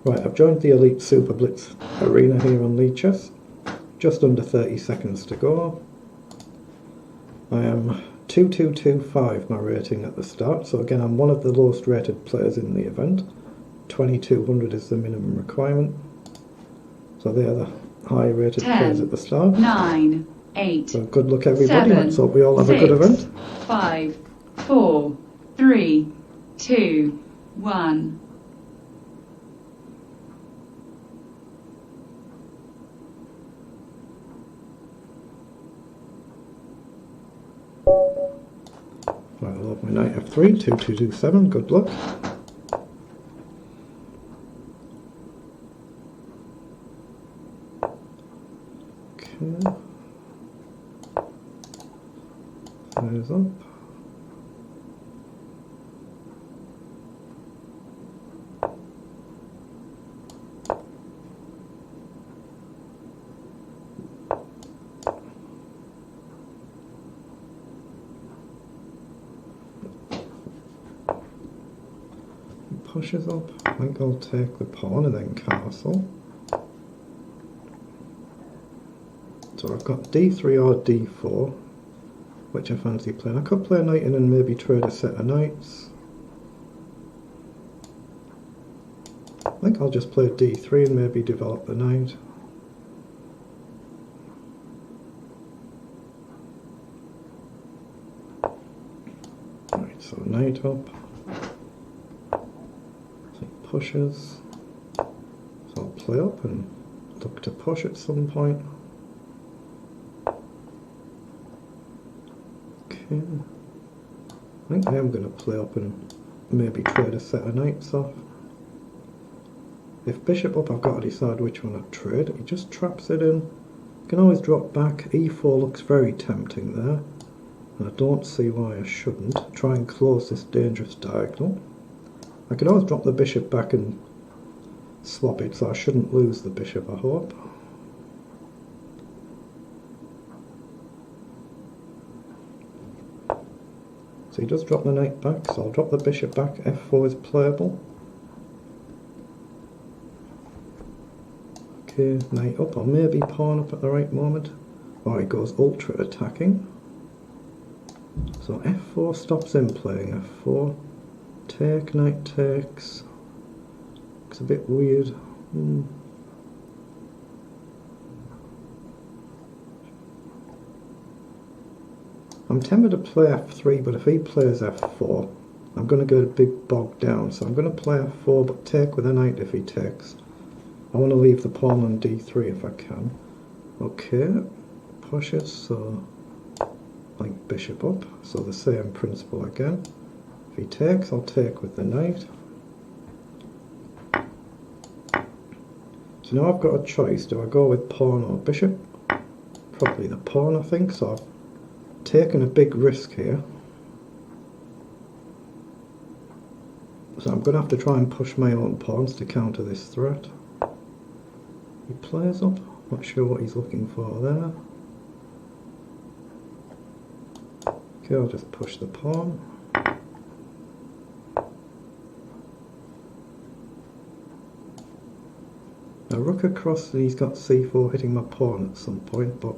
Right, I've joined the Elite Super Blitz arena here on Lead Chess. Just under 30 seconds to go. I am 2225 my rating at the start, so again I'm one of the lowest rated players in the event. 2200 is the minimum requirement. So they are the high rated players at the start. 9, 8. So good luck everybody, let's hope we all have 6, a good event. 5, 4, 3, 2, 1. Right, I'll have my knight f3, 2227, good luck. Okay. Fires up. Pushes up. I think I'll take the pawn and then castle. So I've got d3 or d4, which I fancy playing. I could play a knight in and maybe trade a set of knights. I think I'll just play d3 and maybe develop the knight. Right, so knight up. Pushes, so I'll play up and look to push at some point. Okay, I think I am going to play up and maybe trade a set of knights off. If bishop up, I've got to decide which one I trade. He just traps it in. You can always drop back. e4 looks very tempting there, and I don't see why I shouldn't. Try and close this dangerous diagonal. I can always drop the bishop back and swap it, so I shouldn't lose the bishop, I hope. So he does drop the knight back, so I'll drop the bishop back. f4 is playable. Okay, knight up, or maybe pawn up at the right moment. Or he goes ultra attacking. So f4 stops him playing f4. Take, knight takes. Looks a bit weird. I'm tempted to play f3, but if he plays f4, I'm going to get a big bog down. So I'm going to play f4, but take with a knight if he takes. I want to leave the pawn on d3 if I can. Okay, pushes, so like bishop up. So the same principle again. If he takes, I'll take with the knight. So now I've got a choice. Do I go with pawn or bishop? Probably the pawn, I think. So I've taken a big risk here. So I'm going to have to try and push my own pawns to counter this threat. He plays up. Not sure what he's looking for there. Okay, I'll just push the pawn. Now rook across, and he's got c4 hitting my pawn at some point, but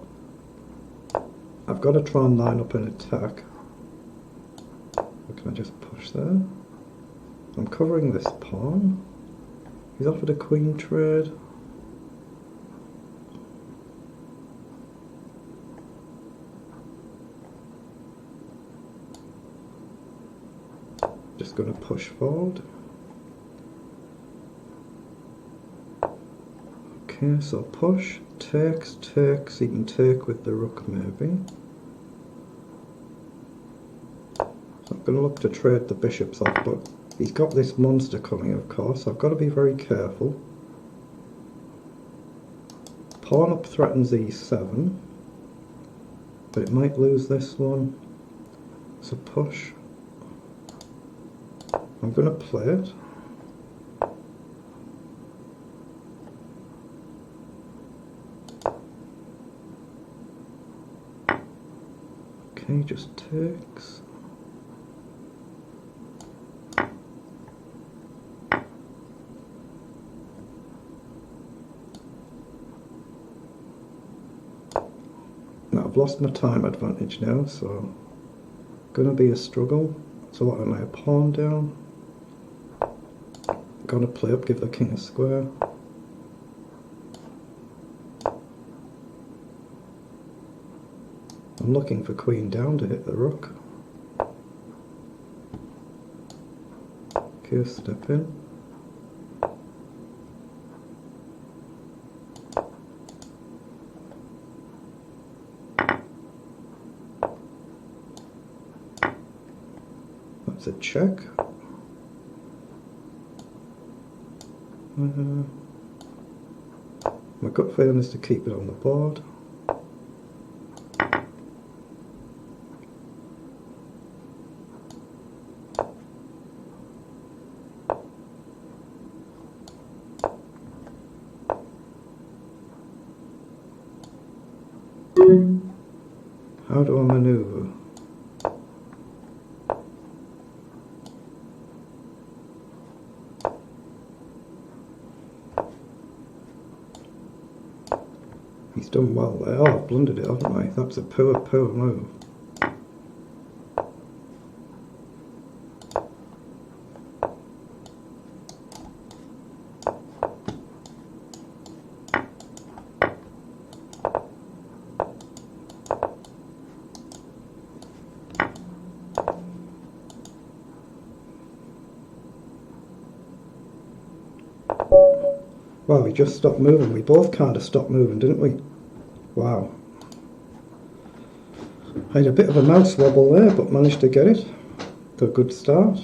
I've got to try and line up an attack. Or can I just push there? I'm covering this pawn. He's offered a queen trade. Just going to push forward. Okay, so push, takes, takes, he can take with the rook maybe. So I'm going to look to trade the bishops off, but he's got this monster coming, of course, so I've got to be very careful. Pawn up threatens e7, but it might lose this one. So push. I'm going to play it. Okay, just takes. I've lost my time advantage now, so gonna be a struggle. So what am I, a pawn down? Gonna play up, give the king a square. I'm looking for queen down to hit the rook. Okay, step in. That's a check. My gut feeling is to keep it on the board. How do I maneuver? He's done well there. Oh, I've blundered it, haven't I? That's a poor move. Wow, we just stopped moving. We both kind of stopped moving, didn't we? Wow. I had a bit of a mouse wobble there, but managed to get it. A good start.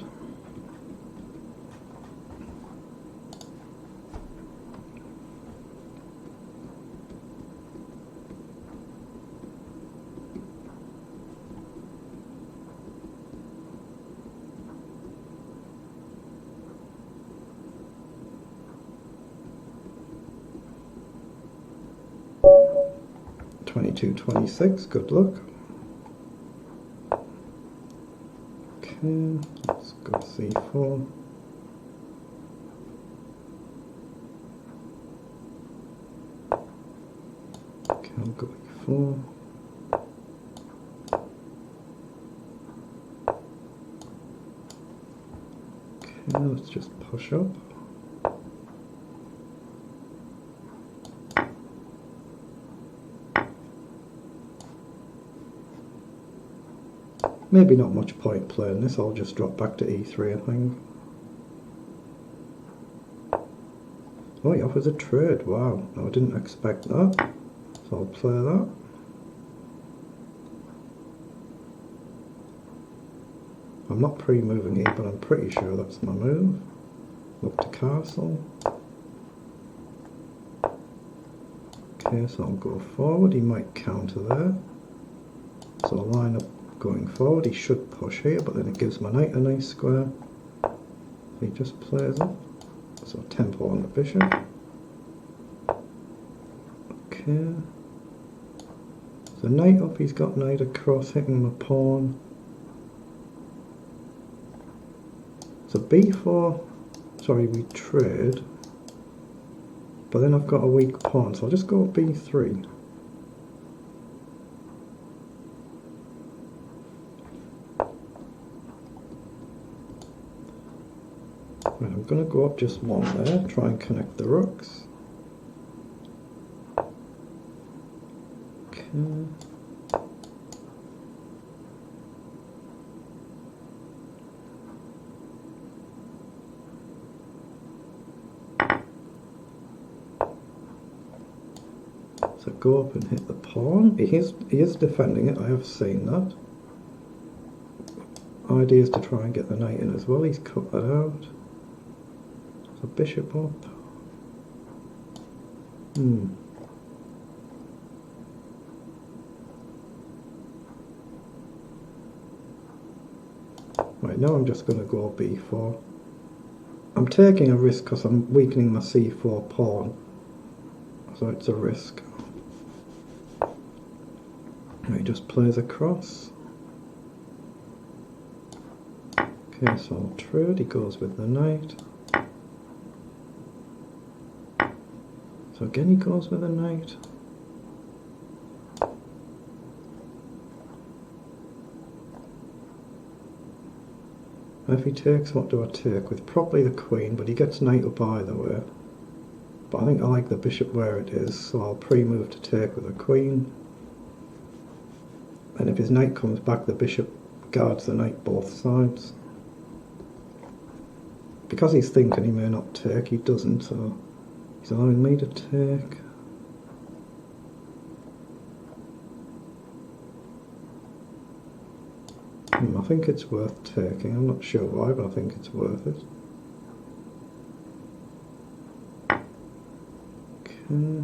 $22.26, good luck. Okay, let's go C4. Okay, I'll go E4. Okay, let's just push up. Maybe not much point playing this, I'll just drop back to E3 I think. Oh, he offers a trade, wow, no, I didn't expect that, so I'll play that. I'm not pre-moving here, but I'm pretty sure that's my move. Look to castle. Okay, so I'll go forward, he might counter there. So I'll line up going forward, he should push here, but then it gives my knight a nice square. He just plays it. So tempo on the bishop. Okay. So knight up, he's got knight across, hitting the pawn. So b4, sorry, we trade. But then I've got a weak pawn, so I'll just go b3. Right, I'm going to go up just one there, try and connect the rooks. Okay. So go up and hit the pawn. He is defending it, I have seen that. Idea is to try and get the knight in as well, he's cut that out. So bishop up. Right, now I'm just going to go b4. I'm taking a risk because I'm weakening my c4 pawn. So it's a risk. He just plays across. Okay, so I'll trade, he goes with the knight. So again he goes with a knight. If he takes, what do I take? With probably the queen, but he gets knight up either way. But I think I like the bishop where it is, so I'll pre-move to take with the queen. And if his knight comes back, the bishop guards the knight both sides. Because he's thinking he may not take, he doesn't, so he's allowing me to take. I think it's worth taking. I'm not sure why, but I think it's worth it. Okay.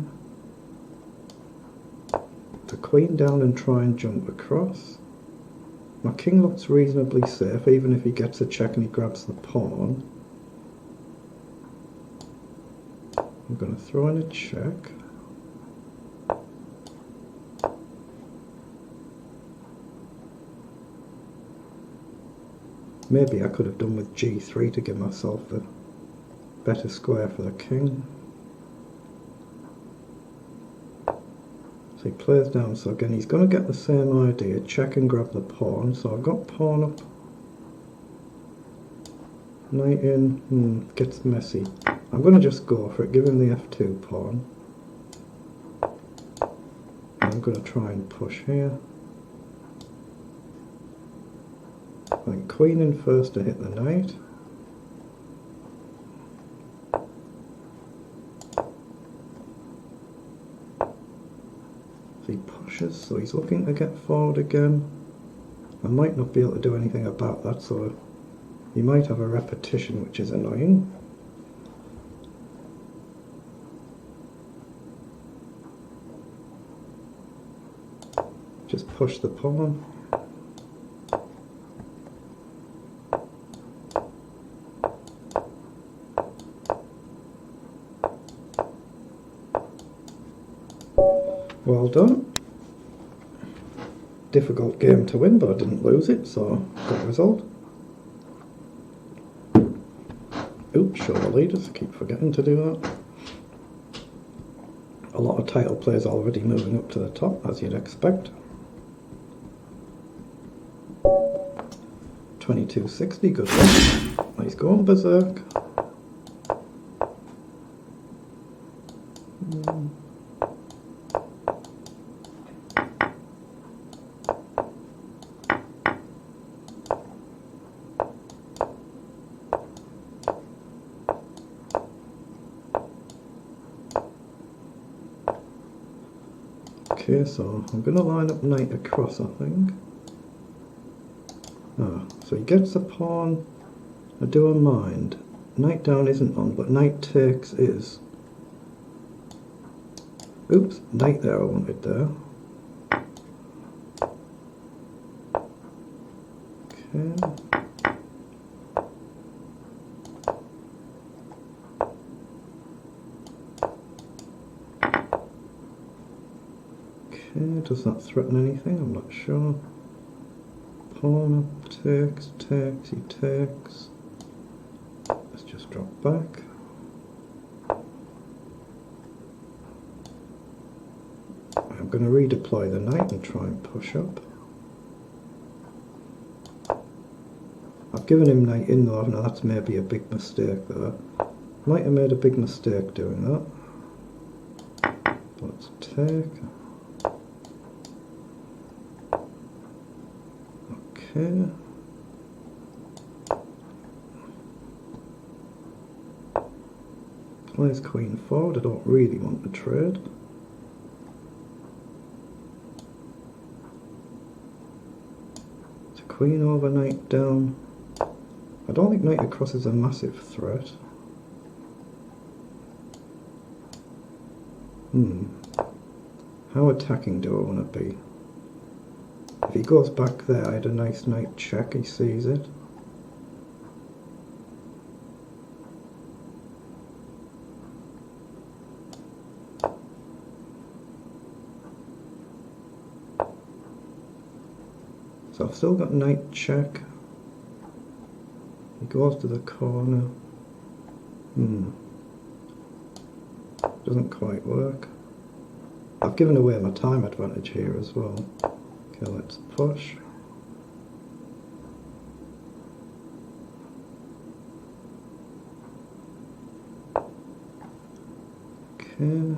The queen down and try and jump across. My king looks reasonably safe, even if he gets a check and he grabs the pawn. I'm going to throw in a check. Maybe I could have done with g3 to give myself the better square for the king. So he plays down, so again he's going to get the same idea, check and grab the pawn. So I've got pawn up, knight in, gets messy. I'm going to just go for it, give him the f2 pawn. I'm going to try and push here. Then queen in first to hit the knight. So he pushes, so he's looking to get forward again. I might not be able to do anything about that, so he might have a repetition, which is annoying. Just push the pawn. Well done. Difficult game to win, but I didn't lose it, so good result. Oops, show the leaders, keep forgetting to do that. A lot of title players already moving up to the top, as you'd expect. 2260, good one. Nice going, berserk. Okay, so I'm going to line up knight across, I think. So he gets the pawn. I don't mind. Knight down isn't on, but knight takes is. Oops, knight there I wanted there. Okay. Okay, does that threaten anything? I'm not sure. Pawn up, takes, he takes. Let's just drop back. I'm going to redeploy the knight and try and push up. I've given him knight in though, now that's maybe a big mistake there. Might have made a big mistake doing that. Let's take. Okay. Plays queen forward, I don't really want to trade. It's a queen over, knight down. I don't think knight across is a massive threat. How attacking do I want to be? If he goes back there, I had a nice knight check, he sees it. So I've still got knight check. He goes to the corner. Doesn't quite work. I've given away my time advantage here as well. Okay, let's push. Okay.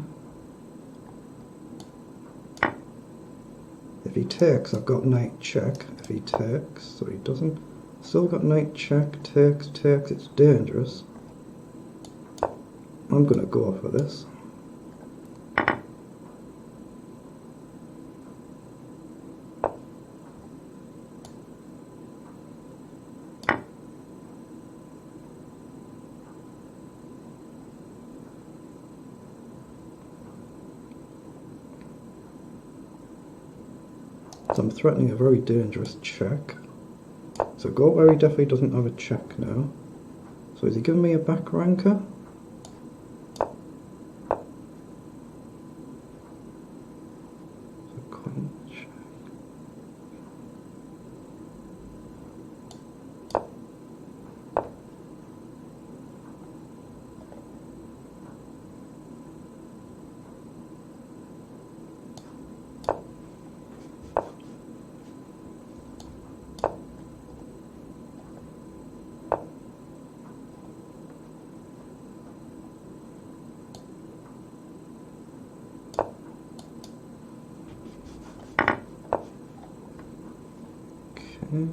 If he takes, I've got knight check. If he takes, so he doesn't. Still got knight check, takes, it's dangerous. I'm gonna go for this. So I'm threatening a very dangerous check. So go where he definitely doesn't have a check now. So is he giving me a back ranker? So queen check. Okay.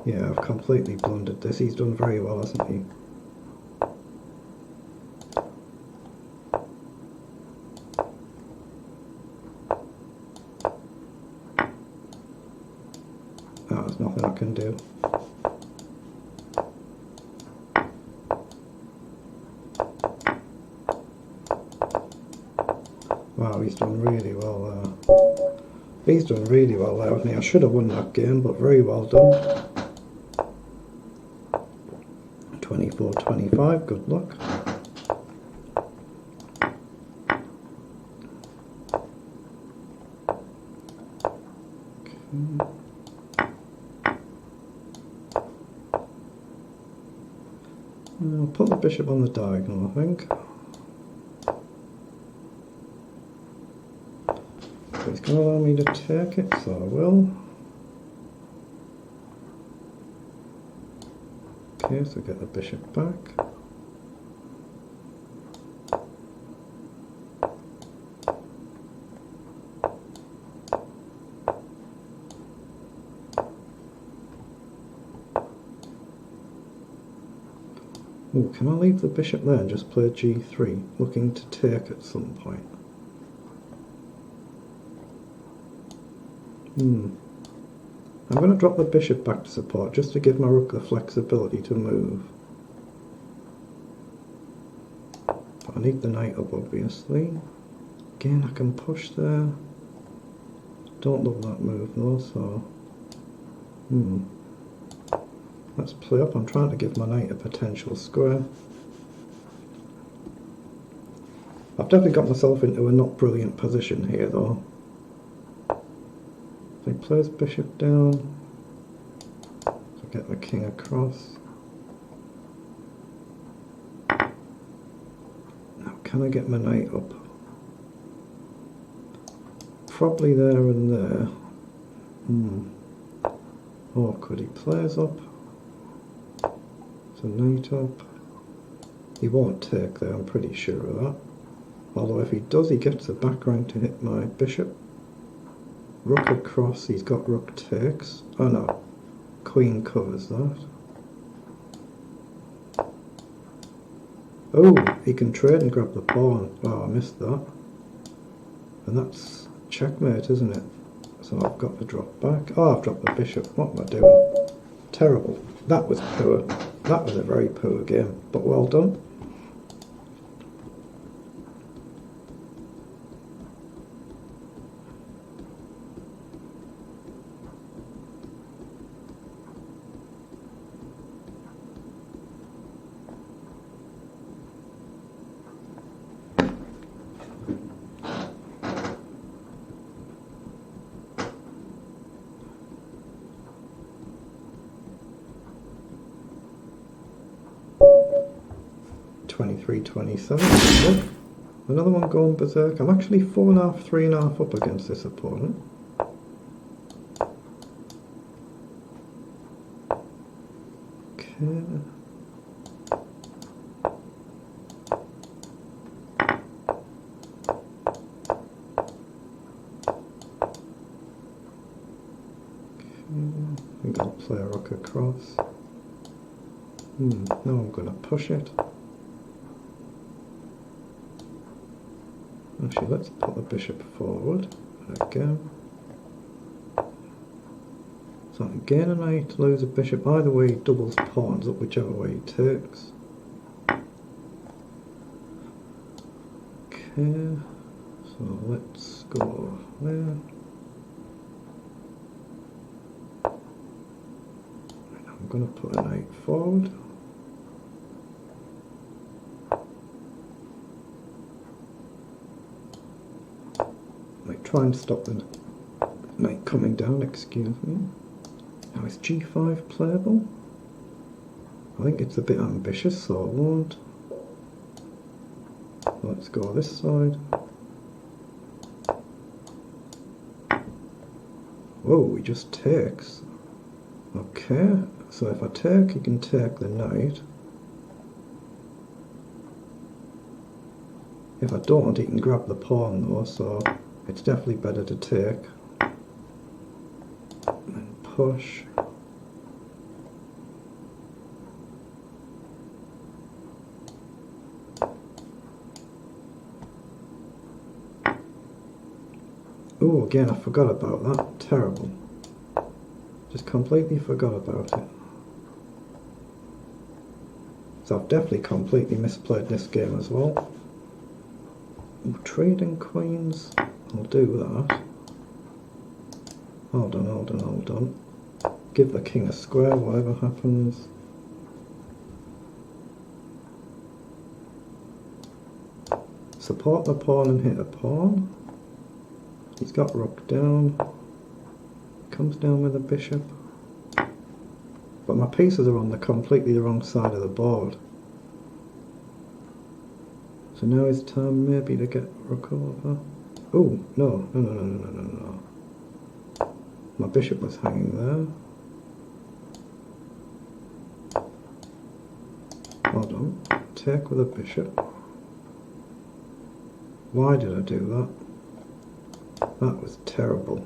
Yeah, I've completely blundered this. He's done very well, hasn't he? Oh, there's nothing I can do. Wow, he's done really well there. He's done really well there, hasn't he? I should have won that game, but very well done. 24-25, good luck. Okay. I'll put the bishop on the diagonal, I think. So he's going to allow me to take it, so I will. Okay, so get the bishop back. Oh, can I leave the bishop there and just play g3, looking to take at some point? I'm going to drop the bishop back to support, just to give my rook the flexibility to move. But I need the knight up, obviously. Again, I can push there. Don't love that move though, so... Let's play up. I'm trying to give my knight a potential square. I've definitely got myself into a not brilliant position here though. So he plays bishop down. So get the king across. Now can I get my knight up? Probably there and there. Or could he plays up? So knight up. He won't take there, I'm pretty sure of that. Although if he does, he gets the back rank to hit my bishop. Rook across, he's got rook takes. Oh no, queen covers that. Oh, he can trade and grab the pawn. Oh, I missed that. And that's checkmate, isn't it? So I've got to drop back. Oh, I've dropped the bishop. What am I doing? Terrible. That was poor. That was a very poor game, but well done. 23, 27. Look, another one going berserk. I'm actually 4.5, 3.5 up against this opponent. Okay. I think I'll play a rook across. Now I'm going to push it. Actually, let's put the bishop forward again. So I gain a knight, lose a bishop. Either way, he doubles pawns up whichever way he takes. Okay, so let's go there. I'm going to put a knight forward. Might try and stop the knight coming down, excuse me. Now is g5 playable? I think it's a bit ambitious, so I won't. Let's go this side. Whoa, he just takes. Okay, so if I take, he can take the knight. If I don't, he can grab the pawn though, so it's definitely better to take. And push. Oh, again, I forgot about that. Terrible. Just completely forgot about it. So I've definitely completely misplayed this game as well. Ooh, trading queens. I'll do that. Hold on, hold on, hold on. Give the king a square, whatever happens. Support the pawn and hit a pawn. He's got rook down. Comes down with a bishop. But my pieces are on the completely wrong side of the board. So now it's time maybe to get rook over. Oh, no, no, no, no, no, no, no, no. My bishop was hanging there. Hold on. Take with a bishop. Why did I do that? That was terrible.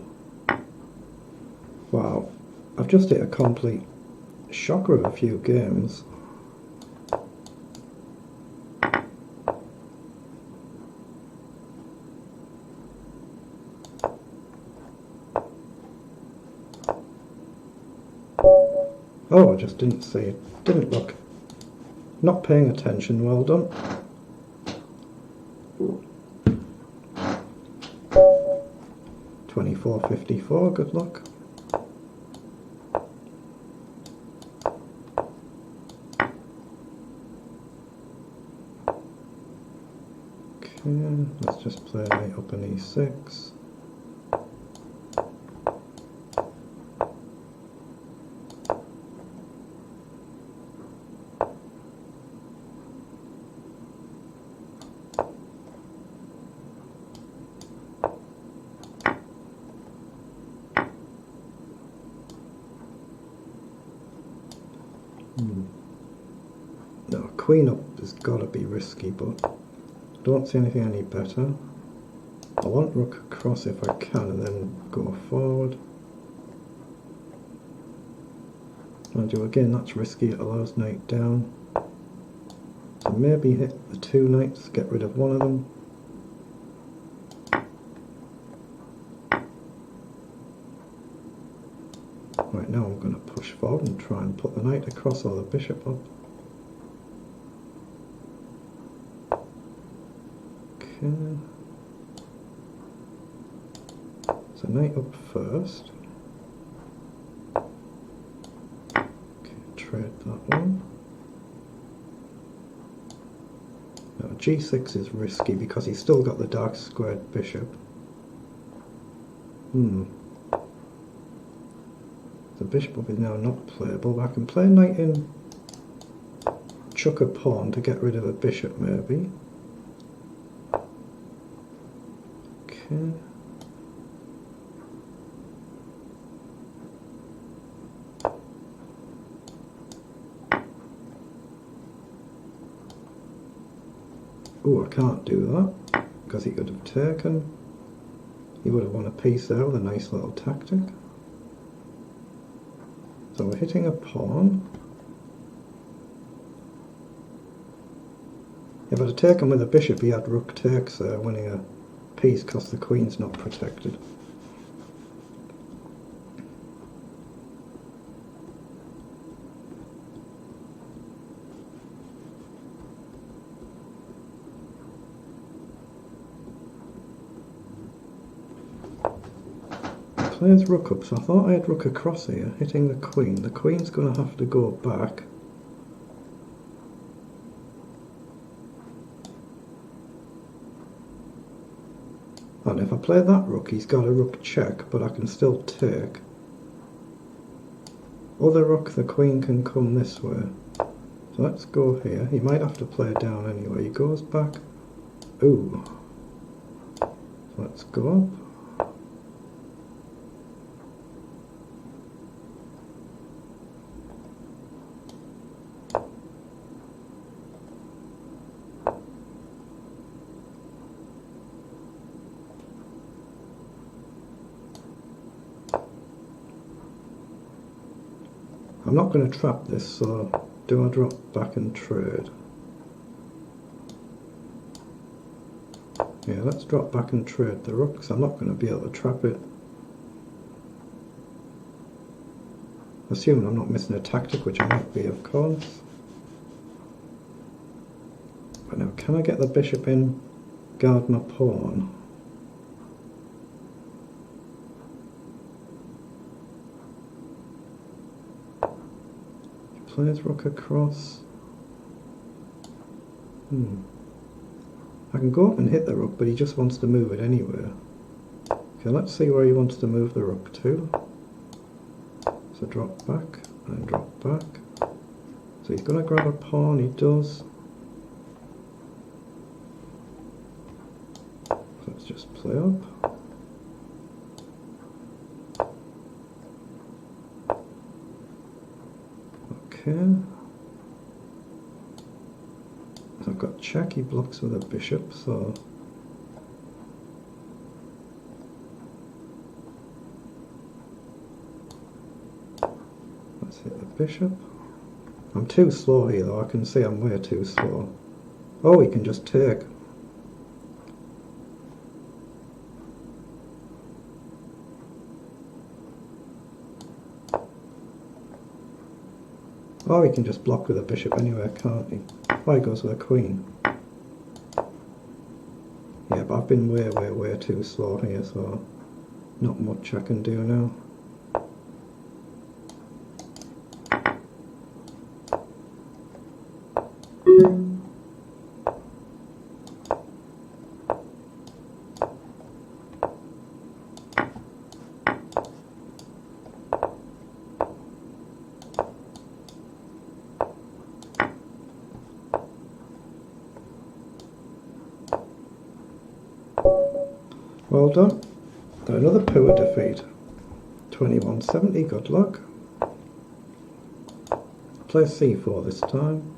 Wow. I've just hit a complete shocker of a few games. Oh, I just didn't see it. Didn't look. Not paying attention. Well done. $24.54. Good luck. Okay, let's just play knight up an e6. No, queen up has got to be risky, but I don't see anything any better. I want rook across if I can and then go forward. Mind you, again, that's risky, it allows knight down. So maybe hit the two knights, get rid of one of them. Right, now I'm going to push forward and try and put the knight across or the bishop up. Okay. So knight up first. Okay, trade that one. Now g6 is risky because he's still got the dark squared bishop. The bishop up is now not playable, but I can play knight in chuck a pawn to get rid of a bishop, maybe. Okay. Oh, I can't do that, because he could have taken. He would have won a piece there with a nice little tactic. So we're hitting a pawn. If I'd have taken with a bishop, he had rook takes there, winning a piece because the queen's not protected. Plays rook up, so I thought I had rook across here, hitting the queen. The queen's going to have to go back. And if I play that rook, he's got a rook check, but I can still take. Other rook, the queen can come this way. So let's go here. He might have to play down anyway. He goes back. Ooh. So let's go up. I'm not going to trap this, so do I drop back and trade? Yeah, let's drop back and trade the rook, because I'm not going to be able to trap it. Assuming I'm not missing a tactic, which I might be, of course. But now, can I get the bishop in, guard my pawn? Plays rook across. I can go up and hit the rook, but he just wants to move it anywhere. Okay, let's see where he wants to move the rook to. So drop back and drop back. So he's going to grab a pawn, he does. So let's just play up. Okay. So I've got check, he blocks with a bishop, so let's hit the bishop. I'm too slow here though, I can see I'm way too slow. Oh, he can just take. Oh, he can just block with a bishop anywhere, can't he? Oh, he goes with a queen. Yeah, but I've been way too slow here, so not much I can do now. Well done. Another poor defeat. 2170, good luck. Play c4 this time.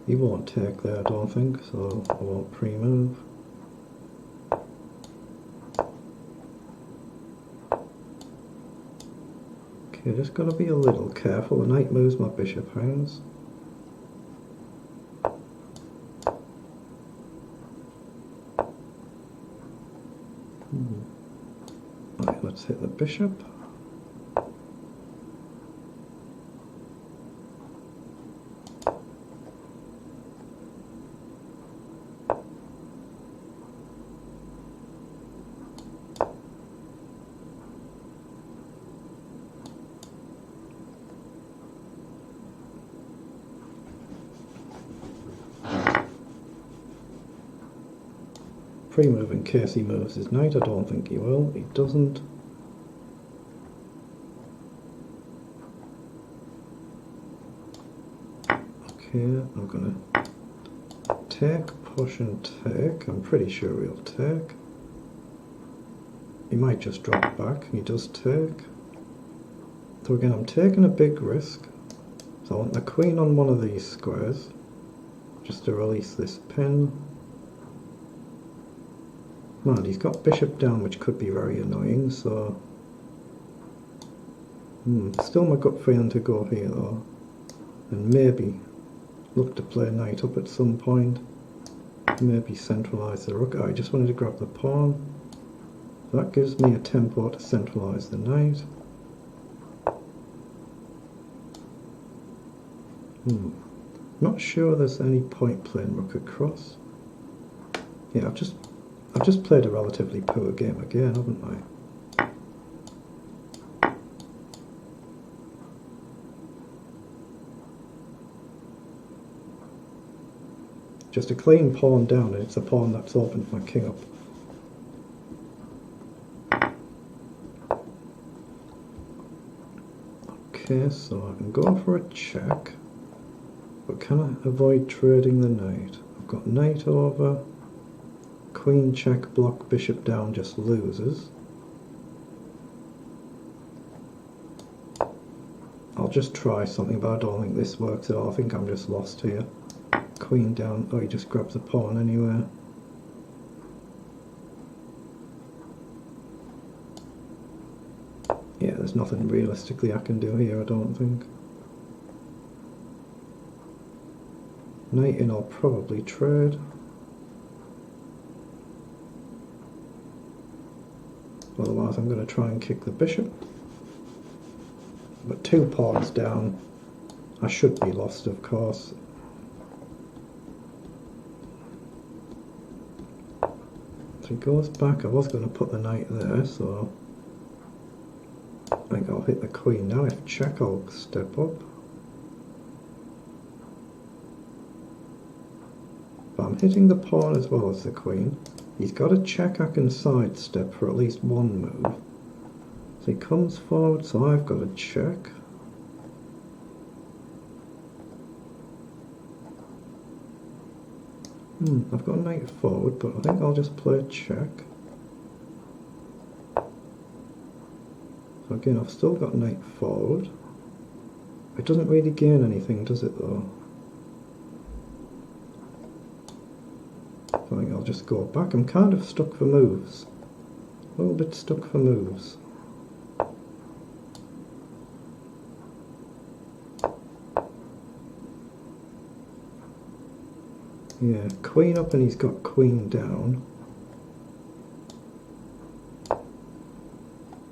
He won't take there, I don't think, so I won't pre-move. Okay, just got to be a little careful. The knight moves, my bishop hangs. Right, let's hit the bishop. pre-move in case he moves his knight. I don't think he will. He doesn't. Okay, I'm gonna take, push and take. I'm pretty sure he'll take. He might just drop back. He does take. So again, I'm taking a big risk. So I want the queen on one of these squares, just to release this pin. Man, he's got bishop down, which could be very annoying, so... still my gut feeling to go here though. And maybe look to play knight up at some point. Maybe centralise the rook. I just wanted to grab the pawn. That gives me a tempo to centralise the knight. Not sure there's any point playing rook across. Yeah, I've just played a relatively poor game again, haven't I? Just a clean pawn down, and it's a pawn that's opened my king up. Okay, so I can go for a check, but can I avoid trading the knight? I've got knight over, queen check, block, bishop down, just loses. I'll just try something, but I don't think this works at all. I think I'm just lost here. Queen down. Oh, he just grabs the pawn anywhere. Yeah, there's nothing realistically I can do here, I don't think. Knight in, I'll probably trade. Otherwise I'm going to try and kick the bishop. But 2 pawns down, I should be lost, of course. So he goes back. I was going to put the knight there, so I think I'll hit the queen now. If check, I'll step up. But I'm hitting the pawn as well as the queen. He's got a check I can sidestep for at least one move. So he comes forward, so I've got a check. I've got a knight forward, but I think I'll just play check. So again, I've still got knight forward. It doesn't really gain anything, does it though? So I think I'll just go back. I'm kind of stuck for moves. A little bit stuck for moves. Yeah, queen up and he's got queen down.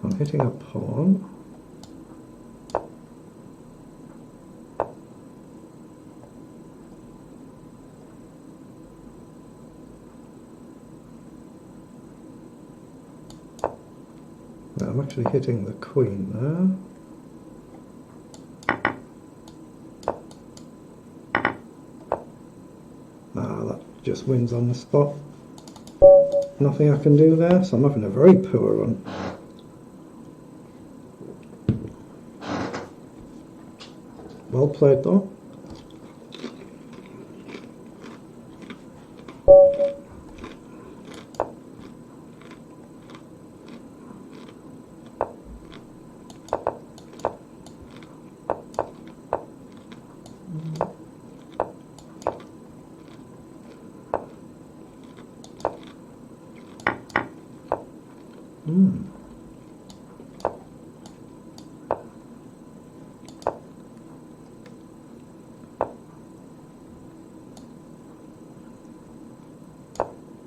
I'm hitting a pawn. Well, I'm actually hitting the queen there. Just wins on the spot. Nothing I can do there, so I'm having a very poor run. Well played though.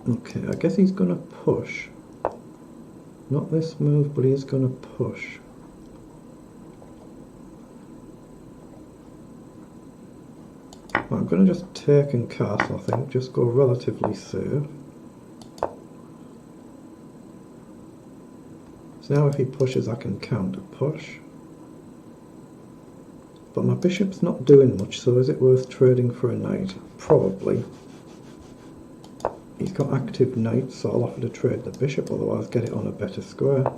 Okay, I guess he's going to push. Not this move, but he's going to push. I'm going to just take and castle, I think, just go relatively safe. So now if he pushes, I can counter push. But my bishop's not doing much, so is it worth trading for a knight? Probably. He's got active knights, so I'll offer to trade the bishop, otherwise get it on a better square.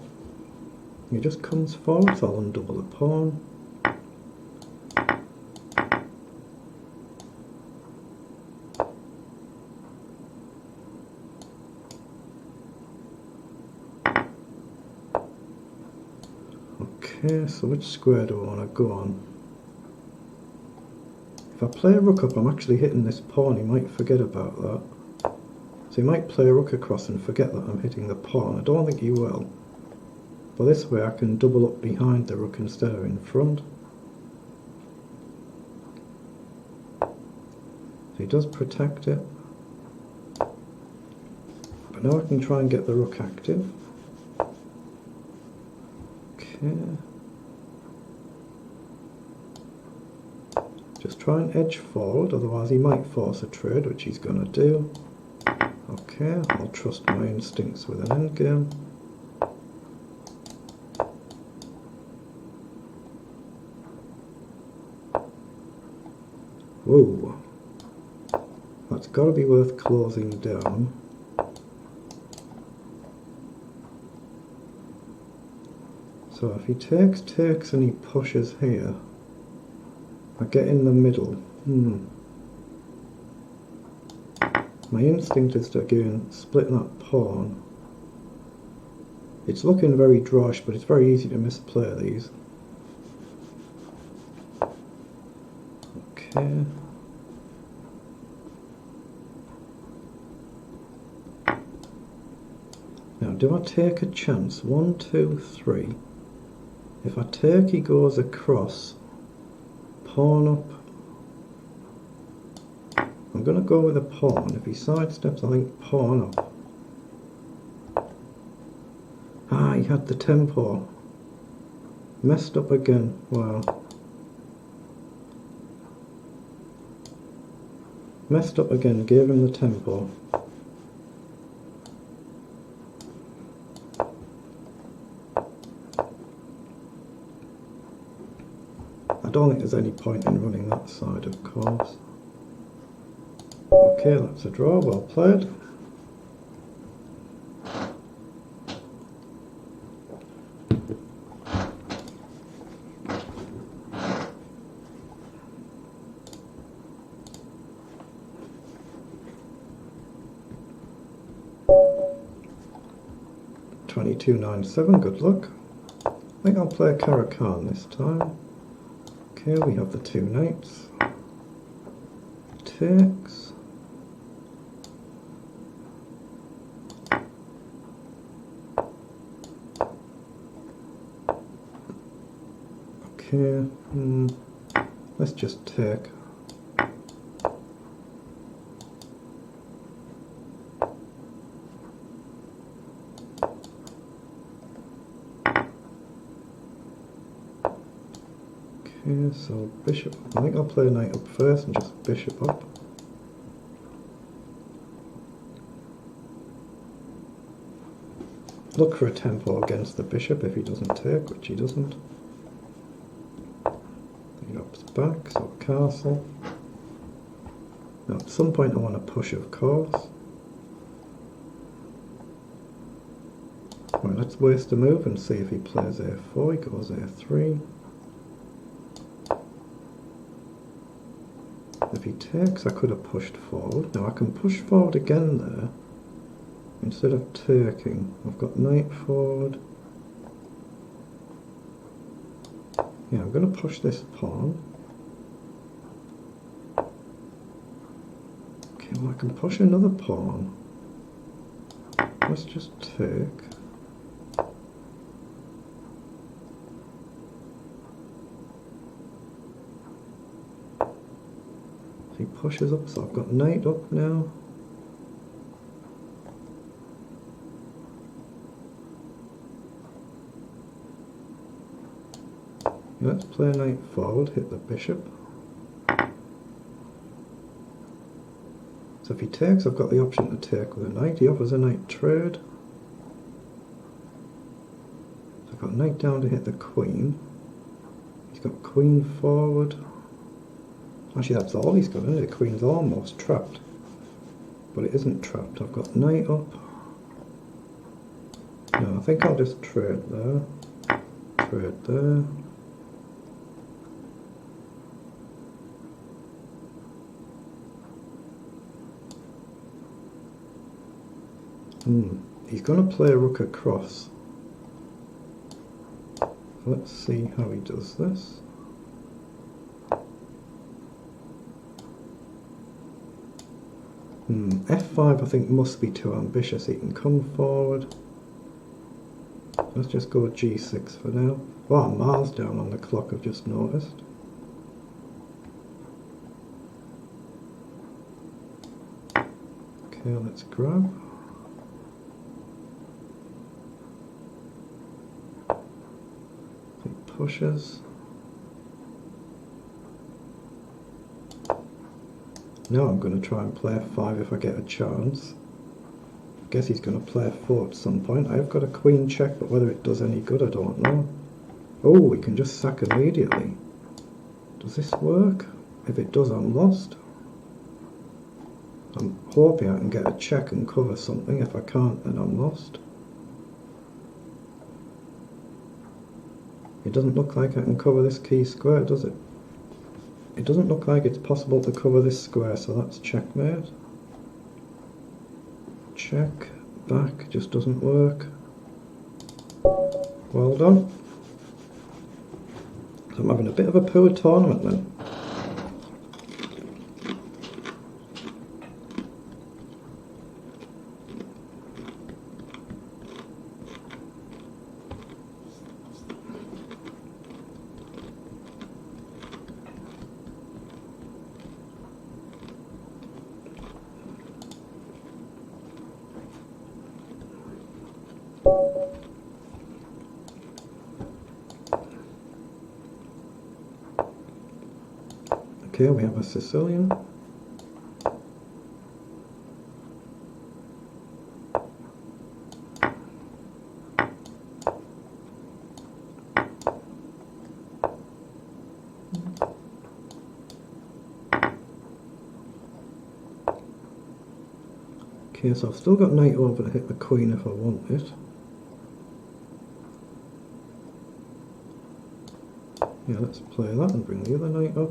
He just comes forward, so I'll undouble the pawn. Okay, so which square do I want to go on? If I play a rook up, I'm actually hitting this pawn. He might forget about that. So he might play a rook across and forget that I'm hitting the pawn. I don't think he will. But this way I can double up behind the rook instead of in front. So he does protect it. But now I can try and get the rook active. Okay. Just try and edge forward, otherwise he might force a trade, which he's going to do. Okay, I'll trust my instincts with an endgame. Whoa, that's got to be worth closing down. So if he takes and he pushes here, I get in the middle. My instinct is to again split that pawn. It's looking very drawish, but it's very easy to misplay these. Okay. Now, do I take a chance? 1, 2, 3. If I take, he goes across. Pawn up. I'm going to go with a pawn. If he sidesteps, I think pawn up. Ah, he had the tempo. Messed up again. Wow. Messed up again, gave him the tempo. I don't think there's any point in running that side, of course. Okay, that's a draw, well played. $22.97, good luck. I think I'll play a Caro-Kann this time. Okay, we have the 2 knights. Takes. Okay, let's just take. Okay, so bishop. I think I'll play knight up first and just bishop up. Look for a tempo against the bishop if he doesn't take, which he doesn't. He drops back, so castle. Now at some point I want to push, of course. Right, let's waste a move and see if he plays a4. He goes a3. If he takes, I could have pushed forward. Now I can push forward again there. Instead of taking, I've got knight forward. Yeah, I'm going to push this pawn. Okay, well I can push another pawn. Let's just take. He pushes up, so I've got knight up now. Let's play knight forward, hit the bishop. So if he takes, I've got the option to take with a knight. He offers a knight trade. So I've got knight down to hit the queen. He's got queen forward. Actually, that's all he's got, isn't it? The queen's almost trapped. but it isn't trapped. I've got knight up. No, I think I'll just trade there. Trade there. He's going to play rook across. Let's see how he does this. F5 I think must be too ambitious. He can come forward. Let's just go G6 for now. Oh, I'm miles down on the clock, I've just noticed. Okay, let's grab. He pushes. Now I'm going to try and play F5 if I get a chance. Guess he's going to play F4 at some point. I've got a queen check, but whether it does any good I don't know. Oh, we can just sack immediately. Does this work? If it does, I'm lost. I'm hoping I can get a check and cover something. If I can't, then I'm lost. It doesn't look like I can cover this key square, does it? It doesn't look like it's possible to cover this square, so that's checkmate. Check, back, just doesn't work. Well done. So I'm having a bit of a poor tournament then. Okay, we have a Sicilian. Okay, so I've still got knight over to hit the queen if I want it. Yeah, let's play that and bring the other knight up.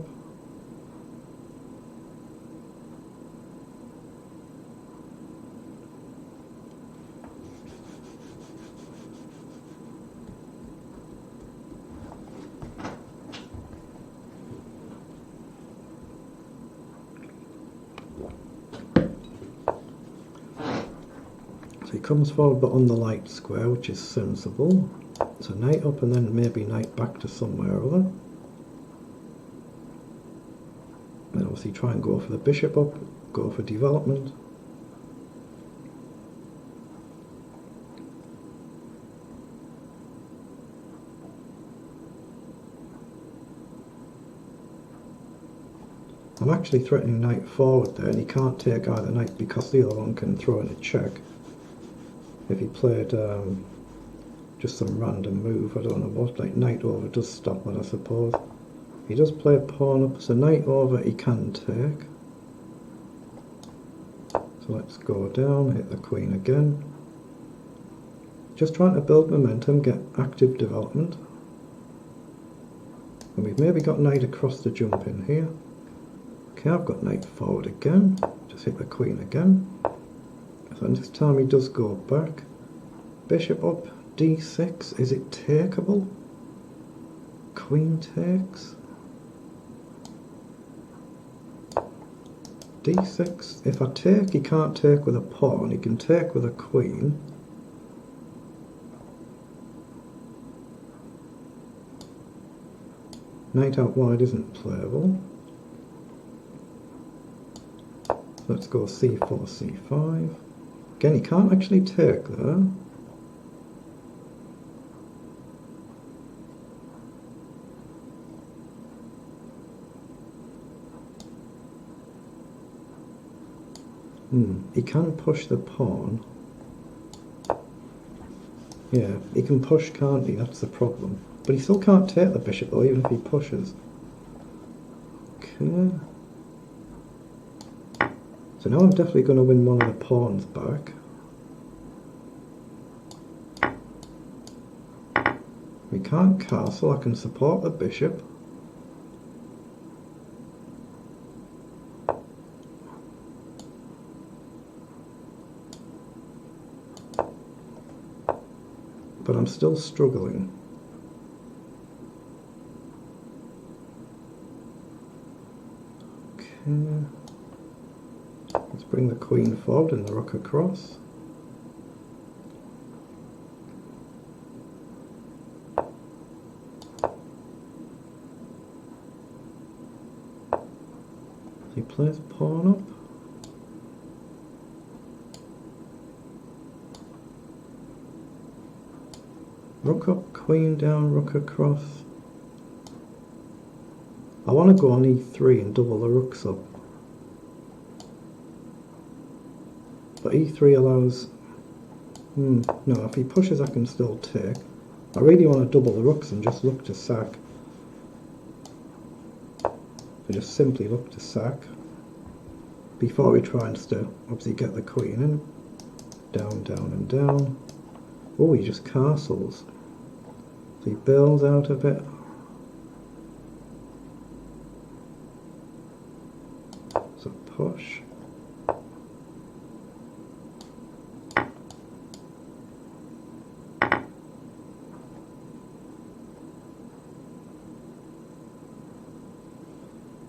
So he comes forward but on the light square, which is sensible. So knight up and then maybe knight back to somewhere or other. And obviously try and go for the bishop up, go for development. I'm actually threatening knight forward there, and he can't take either knight because the other one can throw in a check. If he played just some random move, I don't know what, like knight over does stop that I suppose. He does play a pawn up, so knight over he can take. So let's go down, hit the queen again. Just trying to build momentum, get active development. And we've maybe got knight across the jump in here. Okay, I've got knight forward again, just hit the queen again. So this time he does go back. Bishop up, d6, is it takeable? Queen takes. d6, if I take, he can't take with a pawn, he can take with a queen. Knight out wide isn't playable. Let's go c4, c5. Again, he can't actually take there. He can push the pawn. Yeah, he can push, can't he? That's the problem. But he still can't take the bishop though, even if he pushes. Okay. So So now I'm definitely going to win one of the pawns back. We can't castle, I can support the bishop. But I'm still struggling. Okay. Let's bring the queen forward and the rook across. He plays pawn up. Rook up, queen down, rook across. I want to go on e3 and double the rooks up. But e3 allows... no, if he pushes I can still take. I really want to double the rooks and just look to sack. So just simply look to sack. Before he tries to obviously get the queen in. Down, down and down. Oh, he just castles. So he bails out of it. So push.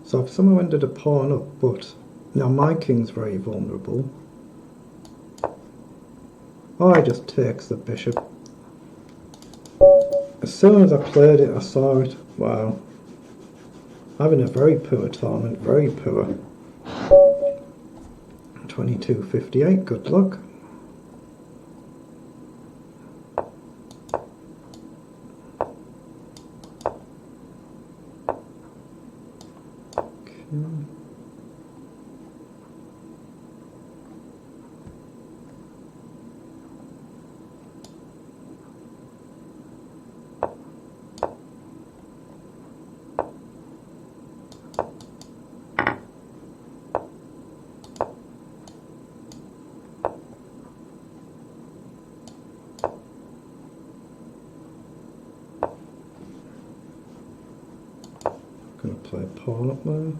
So I've somehow ended a pawn up, but now my king's very vulnerable. Oh, he just takes the bishop. As soon as I played it, I saw it. Wow. Having a very poor tournament, very poor. 22.58, good luck. Gonna play a pawn up there.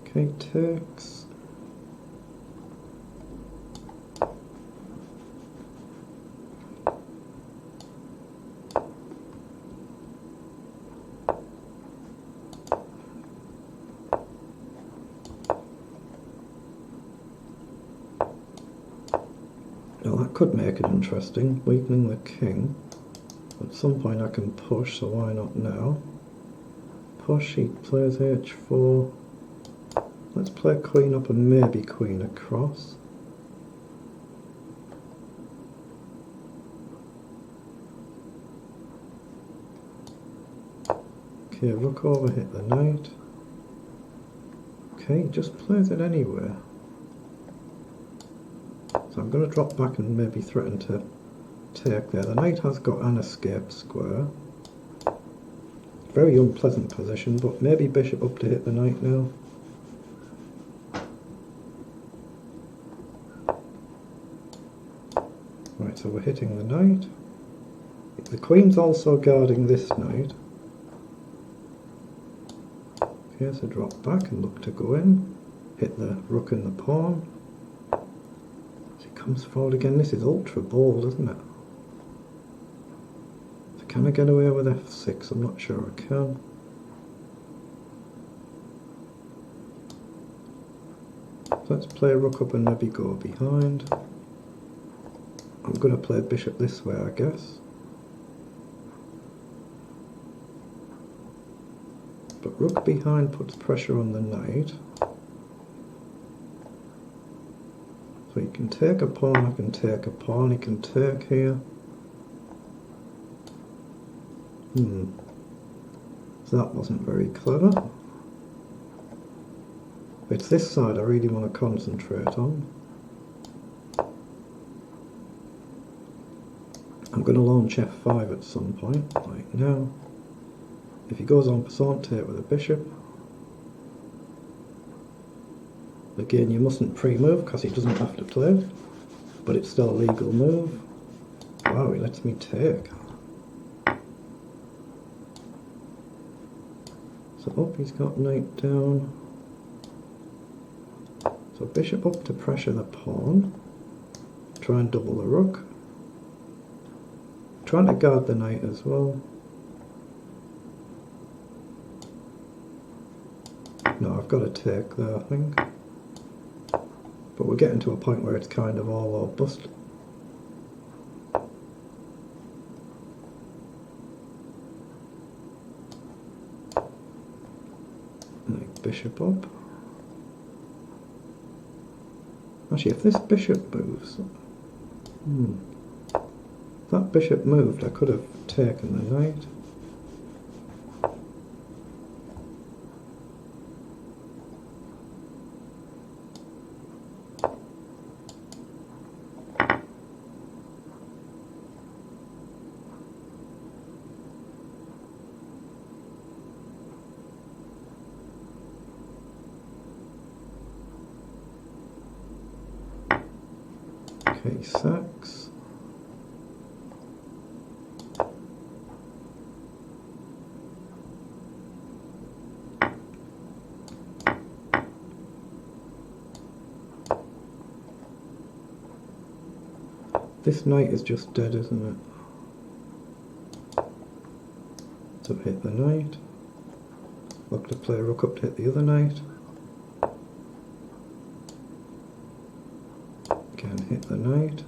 Okay, takes. Now that could make it interesting, weakening the king. At some point I can push, so why not now? Push, he plays h4. Let's play queen up and maybe queen across. Okay, rook over, hit the knight. Okay, just plays it anywhere. So I'm going to drop back and maybe threaten to take there. The knight has got an escape square. Very unpleasant position, but maybe bishop up to hit the knight now. Right, so we're hitting the knight. The queen's also guarding this knight. Okay, so drop back and look to go in. Hit the rook and the pawn. So he comes forward again. This is ultra bold, isn't it? Can I get away with f6? I'm not sure I can. So let's play rook up and maybe go behind. I'm going to play bishop this way, I guess. But rook behind puts pressure on the knight. So he can take a pawn, I can take a pawn, he can take here. So that wasn't very clever. It's this side I really want to concentrate on. I'm going to launch f5 at some point, like now. If he goes on passant take with a bishop. Again, you mustn't pre-move because he doesn't have to play, but it's still a legal move. Wow, he lets me take. So up, he's got knight down. So bishop up to pressure the pawn. Try and double the rook. Trying to guard the knight as well. No, I've got to take there, I think. But we're getting to a point where it's kind of all or bust. Like bishop up. Actually, if this bishop moves... If that bishop moved, I could have taken the knight. Okay, sacks. This knight is just dead, isn't it? So hit the knight. Look to play rook up to hit the other knight. Again, hit the knight.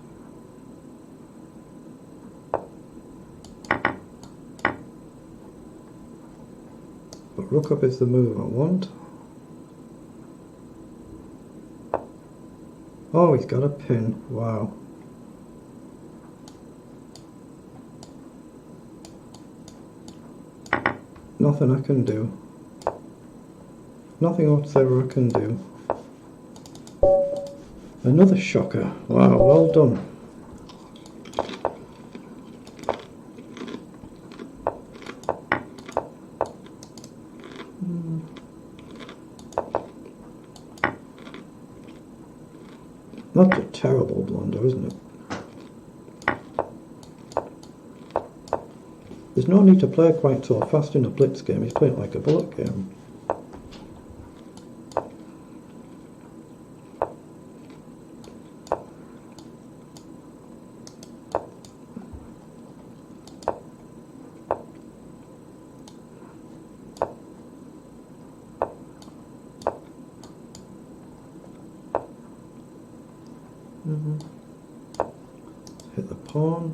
But rook up is the move I want. Oh, he's got a pin. Wow. Nothing I can do. Nothing whatsoever I can do. Another shocker. Wow, well done. That's a terrible blunder, isn't it? There's no need to play quite so fast in a blitz game. He's playing like a bullet game. Hit the pawn.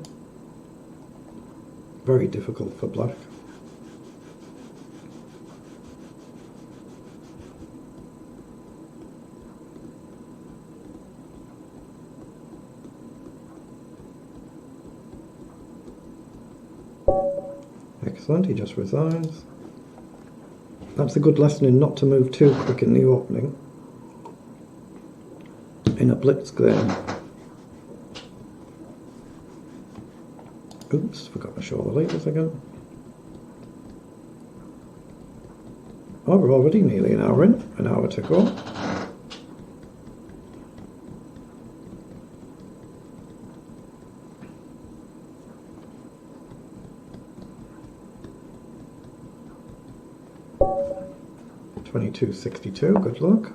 Very difficult for black. Excellent, he just resigns. That's a good lesson in not to move too quick in the opening in a blitz game. Oops, forgot to show the leaders again. Oh, we're already nearly an hour in, an hour to go. $22.62, good luck.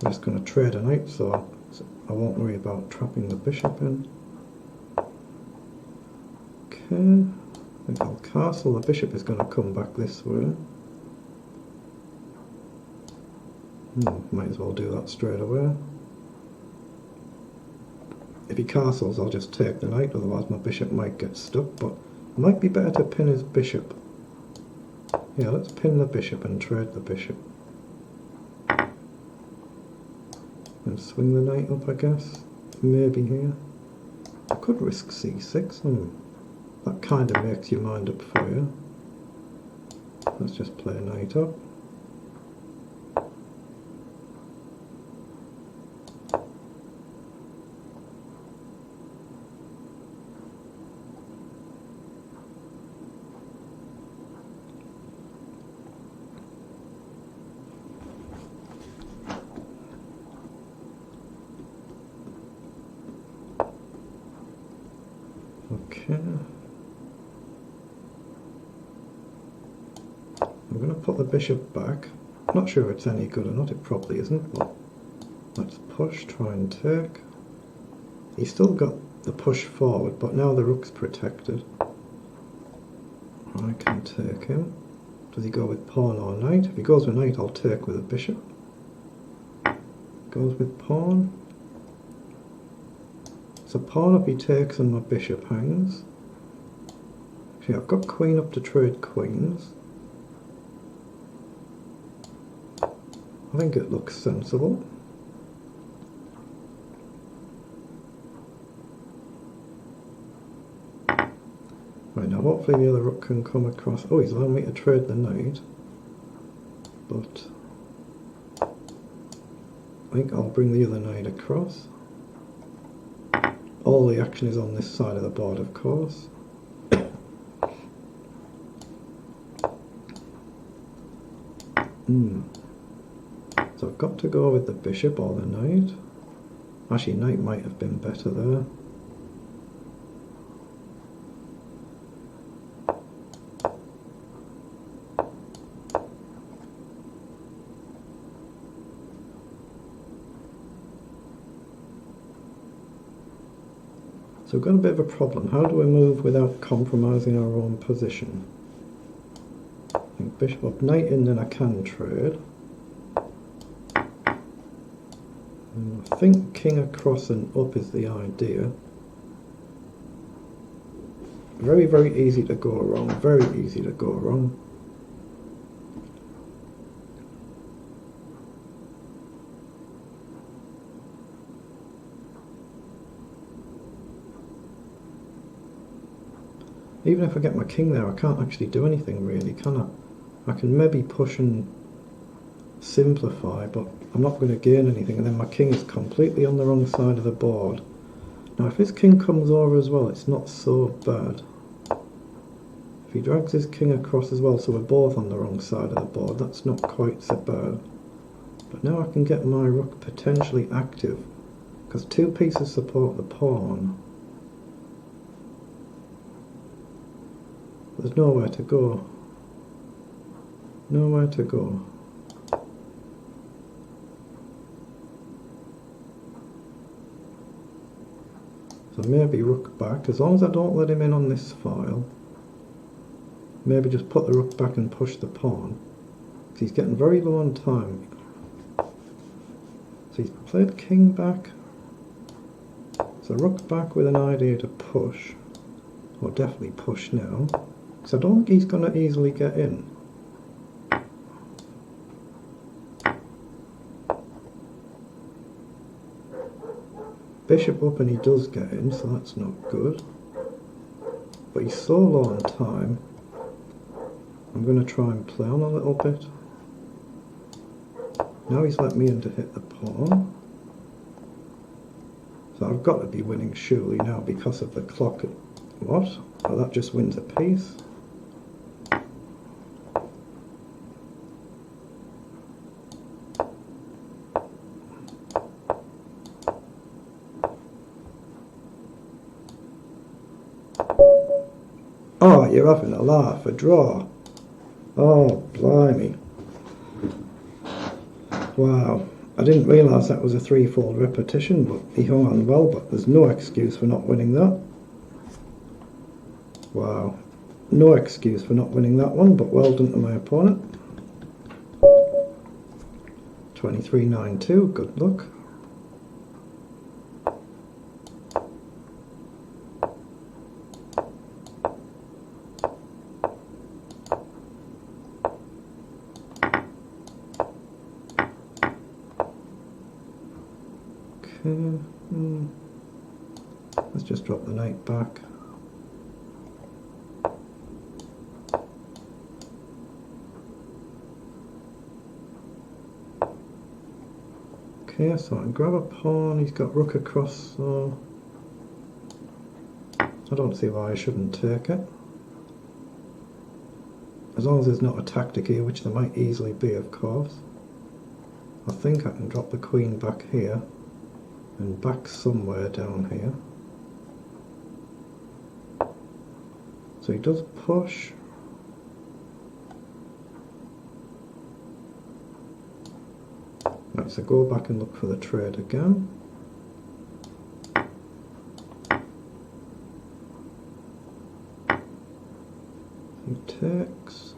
I'm just going to trade a knight, so I won't worry about trapping the bishop in. Okay, I think I'll castle. The bishop is going to come back this way. Might as well do that straight away. If he castles, I'll just take the knight, otherwise my bishop might get stuck, but it might be better to pin his bishop. Yeah, let's pin the bishop and trade the bishop. And swing the knight up, I guess. Maybe here. I could risk c6. That kind of makes your mind up for you. Let's just play a knight up. Okay. I'm going to put the bishop back. Not sure if it's any good or not, it probably isn't, but let's push, try and take. He's still got the push forward, but now the rook's protected. I can take him. Does he go with pawn or knight? If he goes with knight, I'll take with a bishop. Goes with pawn. So pawn if he takes and my bishop hangs. See, I've got queen up to trade queens. I think it looks sensible. Right, now hopefully the other rook can come across. Oh, he's allowing me to trade the knight. But I think I'll bring the other knight across. All the action is on this side of the board, of course. So I've got to go with the bishop or the knight. Actually, knight might have been better there. So we've got a bit of a problem. How do we move without compromising our own position? I think bishop up, knight in, then I can trade. And I think king across and up is the idea. Very, very easy to go wrong. Very easy to go wrong. Even if I get my king there, I can't actually do anything really, can I? I can maybe push and simplify, but I'm not going to gain anything, and then my king is completely on the wrong side of the board. Now if his king comes over as well, it's not so bad. If he drags his king across as well, so we're both on the wrong side of the board, that's not quite so bad. But now I can get my rook potentially active, because two pieces support the pawn. There's nowhere to go. Nowhere to go. So maybe rook back, as long as I don't let him in on this file. Maybe just put the rook back and push the pawn. Because he's getting very low on time. So he's played king back. So rook back with an idea to push. Or definitely push now. So I don't think he's going to easily get in. Bishop up and he does get in, so that's not good. But he's so low on time. I'm going to try and play on a little bit. Now he's let me in to hit the pawn. So I've got to be winning surely now because of the clock. What? Oh, that just wins a piece. Oh, you're having a laugh, a draw. Oh, blimey. Wow. I didn't realise that was a threefold repetition, but he hung on well, but there's no excuse for not winning that. Wow. No excuse for not winning that one, but well done to my opponent. 23-9-2, good luck. Okay, let's just drop the knight back. Okay, so I can grab a pawn, he's got rook across, so I don't see why I shouldn't take it. As long as there's not a tactic here, which there might easily be, of course. I think I can drop the queen back here and back somewhere down here. So he does push. Right, so go back and look for the trade again. He takes.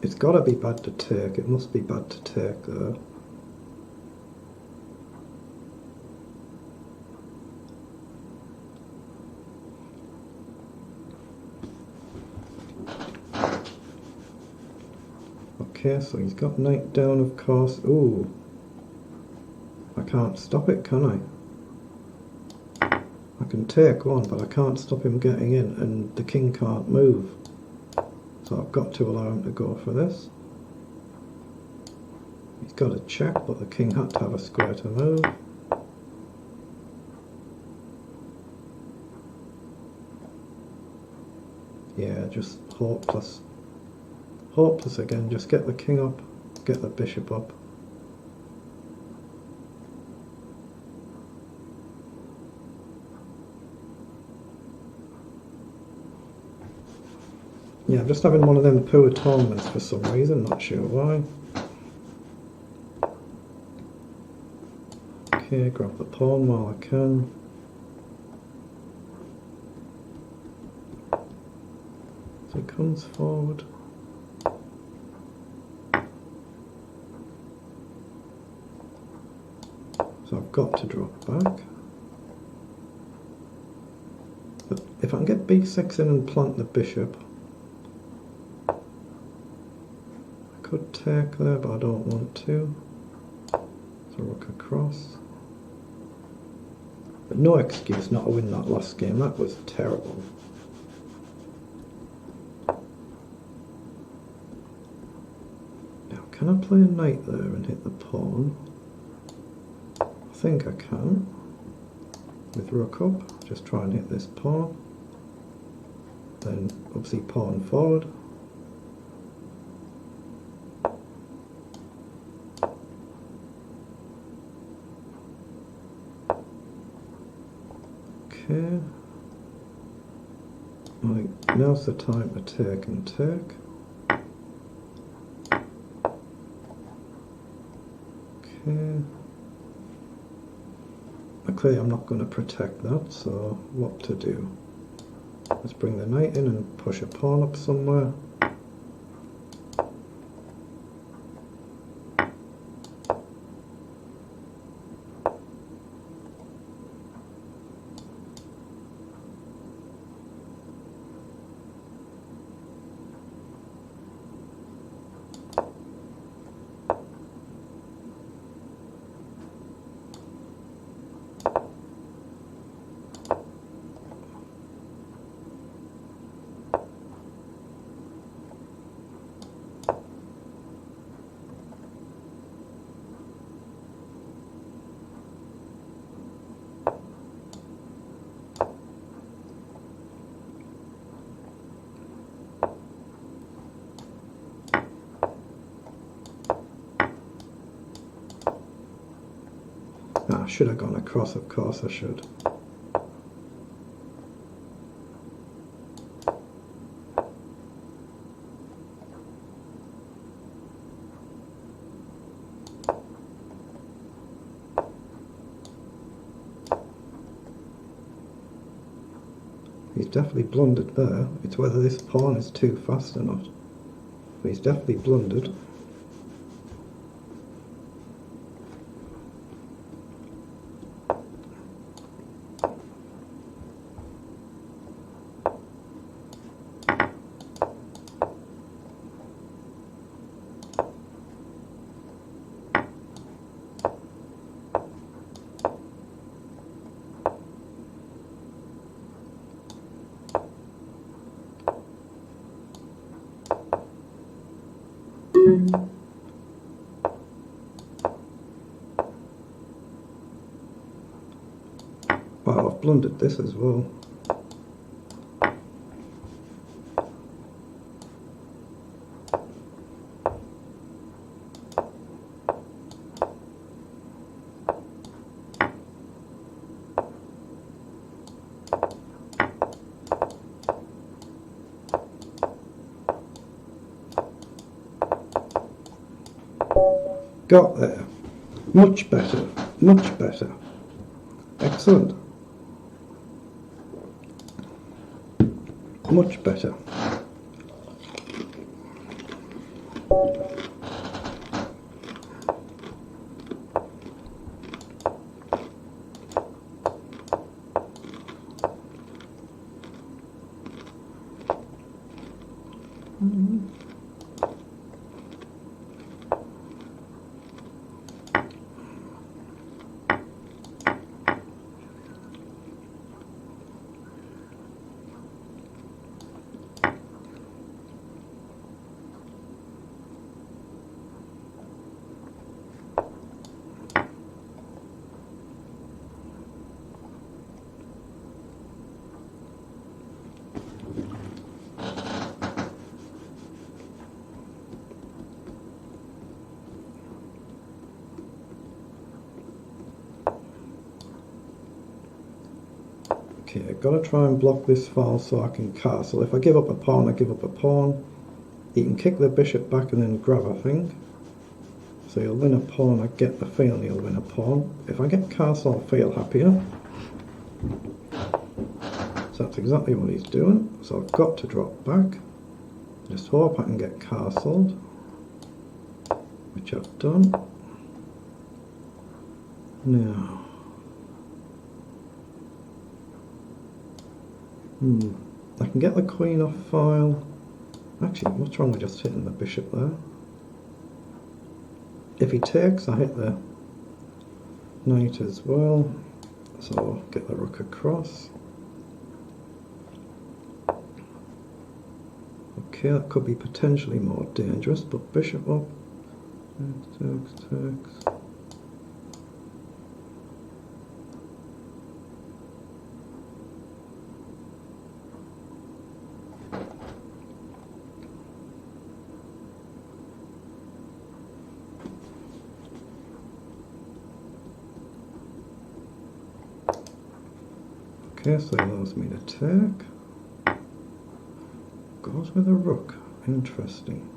It's got to be bad to take. It must be bad to take there. Okay, so he's got knight down, of course. Ooh. I can't stop it, can I? I can take one, but I can't stop him getting in, and the king can't move. So I've got to allow him to go for this. He's got a check, but the king had to have a square to move. Yeah, just hopeless. Hopeless again, just get the king up, get the bishop up. Yeah, I'm just having one of them poor tournaments for some reason, not sure why. Okay, grab the pawn while I can. So he comes forward. So I've got to drop back. But if I can get b6 in and plant the bishop, I could take there, but I don't want to. So rook across. But no excuse not to win that last game, that was terrible. Now, can I play a knight there and hit the pawn? I think I can. With rook up, just try and hit this pawn. Then obviously pawn forward. Okay. Right, now's the time to take and take. Okay. Clearly I'm not going to protect that, so what to do? Let's bring the knight in and push a pawn up somewhere. Ah, I should have gone across, of course I should. He's definitely blundered there. It's whether this pawn is too fast or not. But he's definitely blundered. Wow, I've blundered this as well. Got there. Much better. Much better. Excellent. Much better. Okay, I've got to try and block this file so I can castle. If I give up a pawn, I give up a pawn. He can kick the bishop back and then grab, I think. So he'll win a pawn. I get the feeling he'll win a pawn. If I get castle, I'll feel happier. So that's exactly what he's doing. So I've got to drop back. Just hope I can get castled, which I've done. Now, I can get the queen off file. Actually, what's wrong with just hitting the bishop there? If he takes, I hit the knight as well. So get the rook across. Okay, that could be potentially more dangerous, but bishop up. Takes. Okay, so he allows me to take. Goes with a rook. Interesting.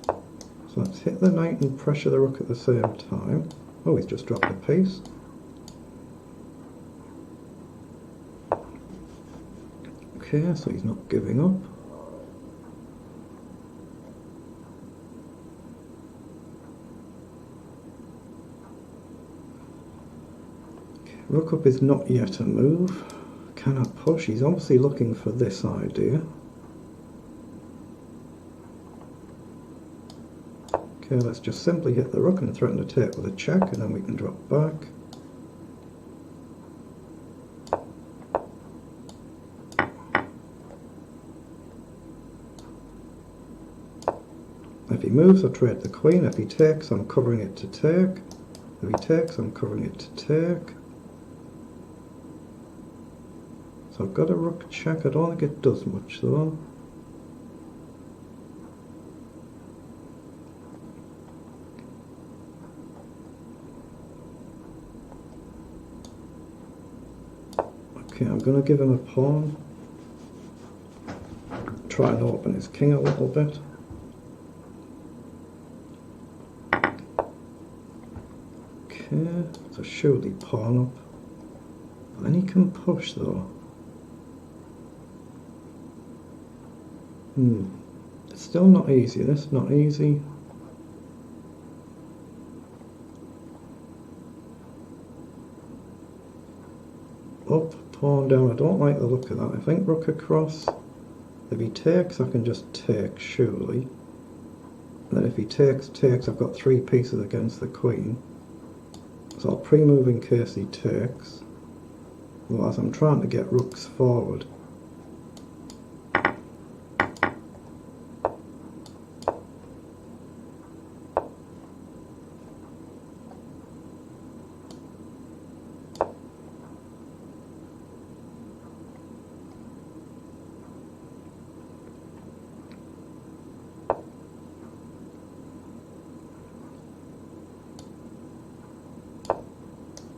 So let's hit the knight and pressure the rook at the same time. Oh, he's just dropped a piece. Okay, so he's not giving up. Rook up is not yet a move. Can I push? He's obviously looking for this idea. Okay, let's just simply hit the rook and threaten to take with a check, and then we can drop back. If he moves, I trade the queen. If he takes, I'm covering it to take. If he takes, I'm covering it to take. So I've got a rook check. I don't think it does much though. Okay, I'm going to give him a pawn. Try and open his king a little bit. Okay, so surely pawn up. But then he can push though. It's still not easy, this, not easy. Up, pawn down, I don't like the look of that. I think rook across. If he takes, I can just take, surely. And then if he takes, I've got 3 pieces against the queen. So I'll pre-move in case he takes. Otherwise I'm trying to get rooks forward.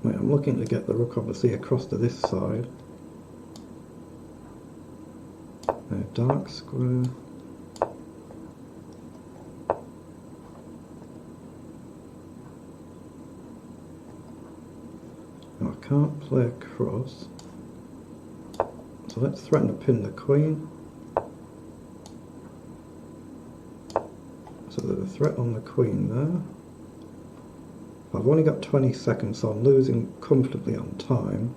Right, I'm looking to get the rook obviously across to this side. Dark square. can't play across. So let's threaten to pin the queen. So there's a threat on the queen there. I've only got 20 seconds, so I'm losing comfortably on time.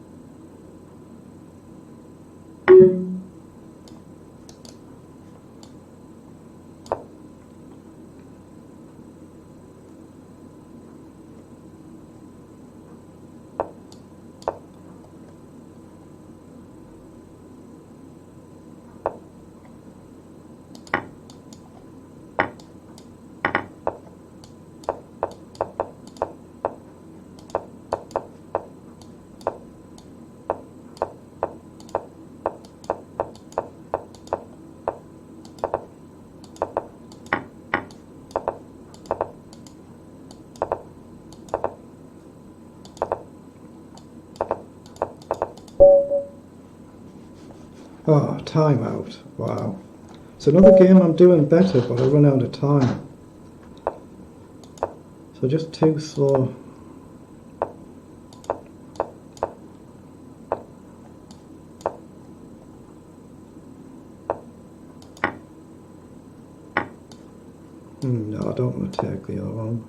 Oh, timeout. Wow. It's another game I'm doing better, but I run out of time. So just too slow. No, I don't want to take the other one.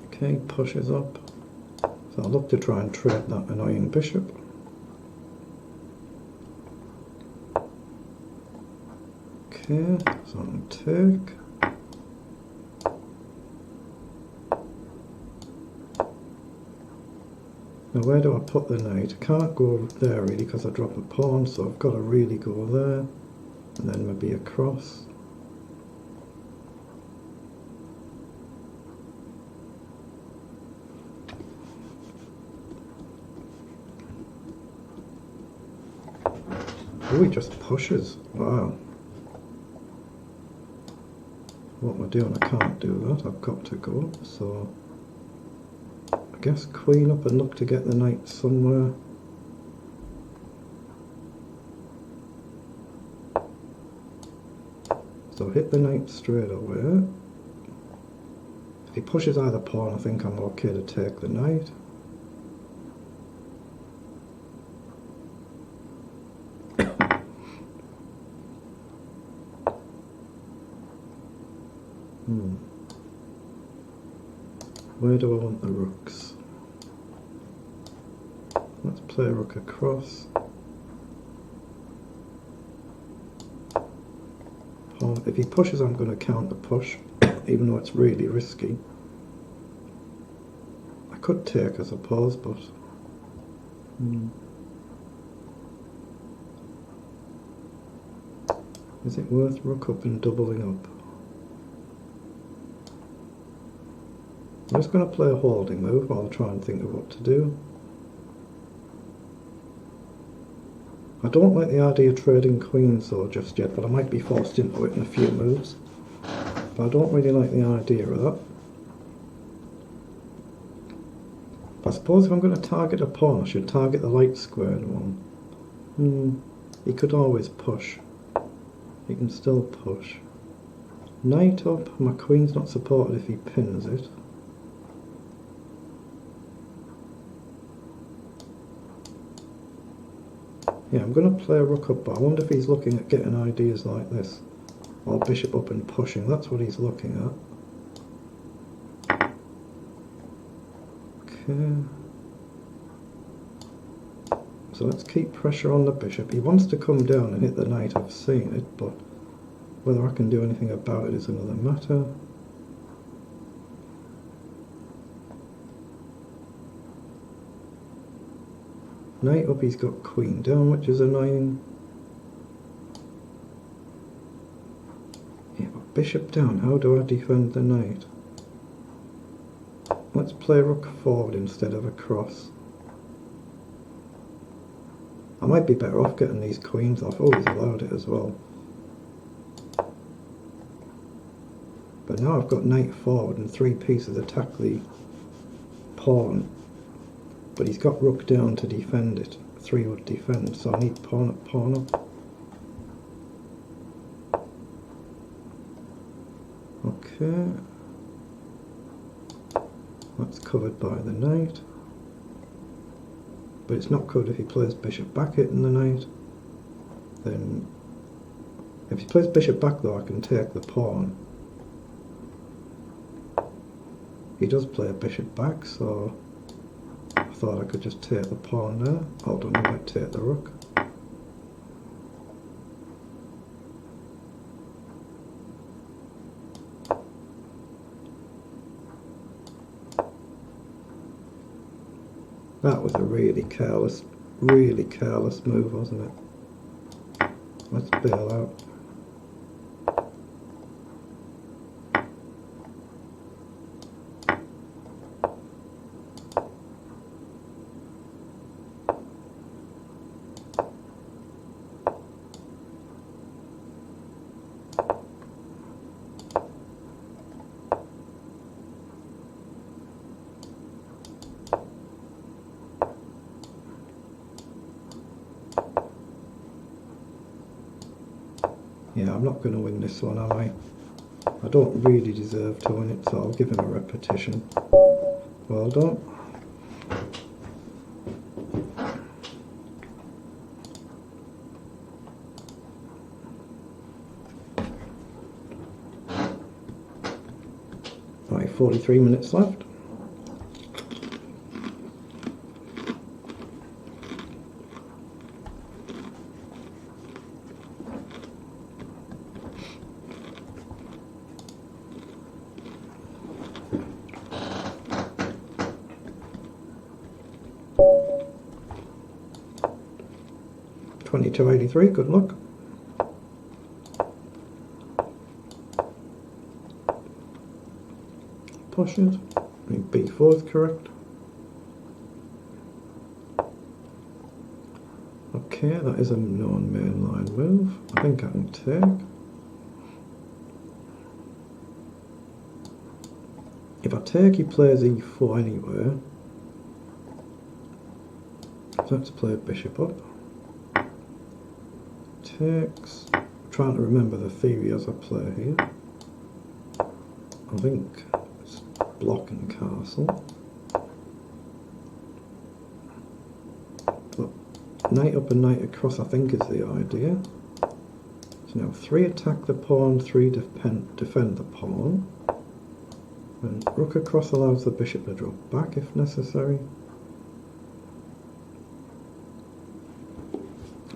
Okay, pushes up. So I'll look to try and trade that annoying bishop. Okay, so I'm take. Now where do I put the knight? I can't go there really because I drop a pawn, so I've got to really go there. And then maybe across. Oh, he just pushes. Wow. What am I doing? I can't do that. I've got to go. So I guess queen up and look to get the knight somewhere. So hit the knight straight away. If he pushes either pawn, I think I'm okay to take the knight. Where do I want the rooks? Let's play rook across. Pawn. If he pushes, I'm going to counter push, even though it's really risky. I could take, I suppose, but is it worth rook up and doubling up? I'm just going to play a holding move while I try and think of what to do. I don't like the idea of trading queens though just yet, but I might be forced into it in a few moves. But I don't really like the idea of that. But I suppose if I'm going to target a pawn, I should target the light squared one. He could always push. He can still push. Knight up, my queen's not supported if he pins it. Yeah, I'm going to play a rook up, but I wonder if he's looking at getting ideas like this. Or bishop up and pushing, that's what he's looking at. Okay. So let's keep pressure on the bishop. He wants to come down and hit the knight, I've seen it, but whether I can do anything about it is another matter. Knight up, he's got queen down, which is annoying. Yeah, but bishop down, how do I defend the knight? Let's play rook forward instead of across. I might be better off getting these queens off. Oh, he's allowed it as well. But now I've got knight forward and 3 pieces attack the pawn. But he's got rook down to defend it. 3 would defend, so I need pawn up, pawn up. Okay. That's covered by the knight. But it's not covered if he plays bishop back hitting the knight. Then, if he plays bishop back though, I can take the pawn. He does play a bishop back, so I thought I could just take the pawn there. Hold on, I might take the rook. That was a really careless move, wasn't it? Let's bail out. Yeah, I'm not going to win this one, am I? I don't really deserve to win it, so I'll give him a repetition. Well done. Right, 43 minutes left. $22.83, good luck. Push it. I think B4 is correct. Okay, that is a non-mainline move. I think I can take. If I take, he plays E4 anyway. So let's play bishop up. Takes. I'm trying to remember the theory as I play here. I think it's block and castle. But knight up and knight across I think is the idea. So now 3 attack the pawn, 3 defend the pawn. And rook across allows the bishop to drop back if necessary.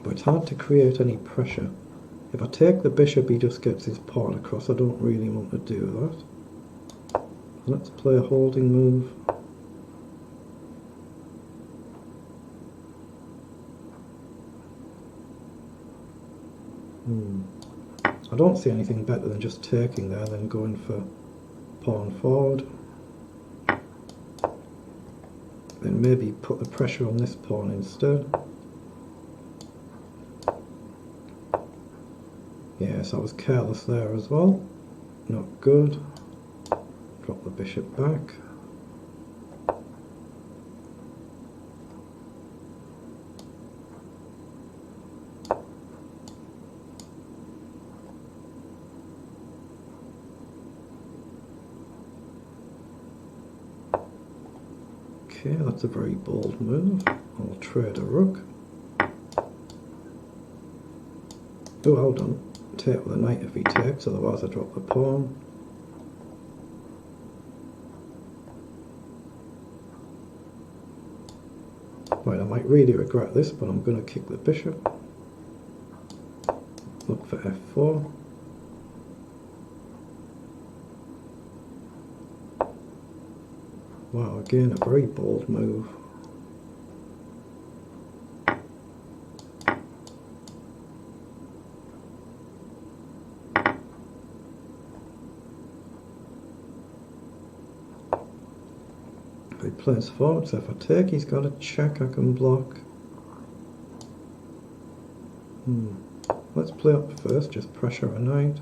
But it's hard to create any pressure. If I take the bishop, he just gets his pawn across. I don't really want to do that. Let's play a holding move. I don't see anything better than just taking there and then going for pawn forward. Then maybe put the pressure on this pawn instead. Yes, I was careless there as well. Not good. Drop the bishop back. Okay, that's a very bold move. I'll trade a rook. Oh, hold on. Take with the knight if he takes, otherwise I drop the pawn. Right, I might really regret this, but I'm going to kick the bishop. Look for f4. Wow, again a very bold move. He plays forward, so if I take, he's got a check I can block. Let's play up first, just pressure a knight.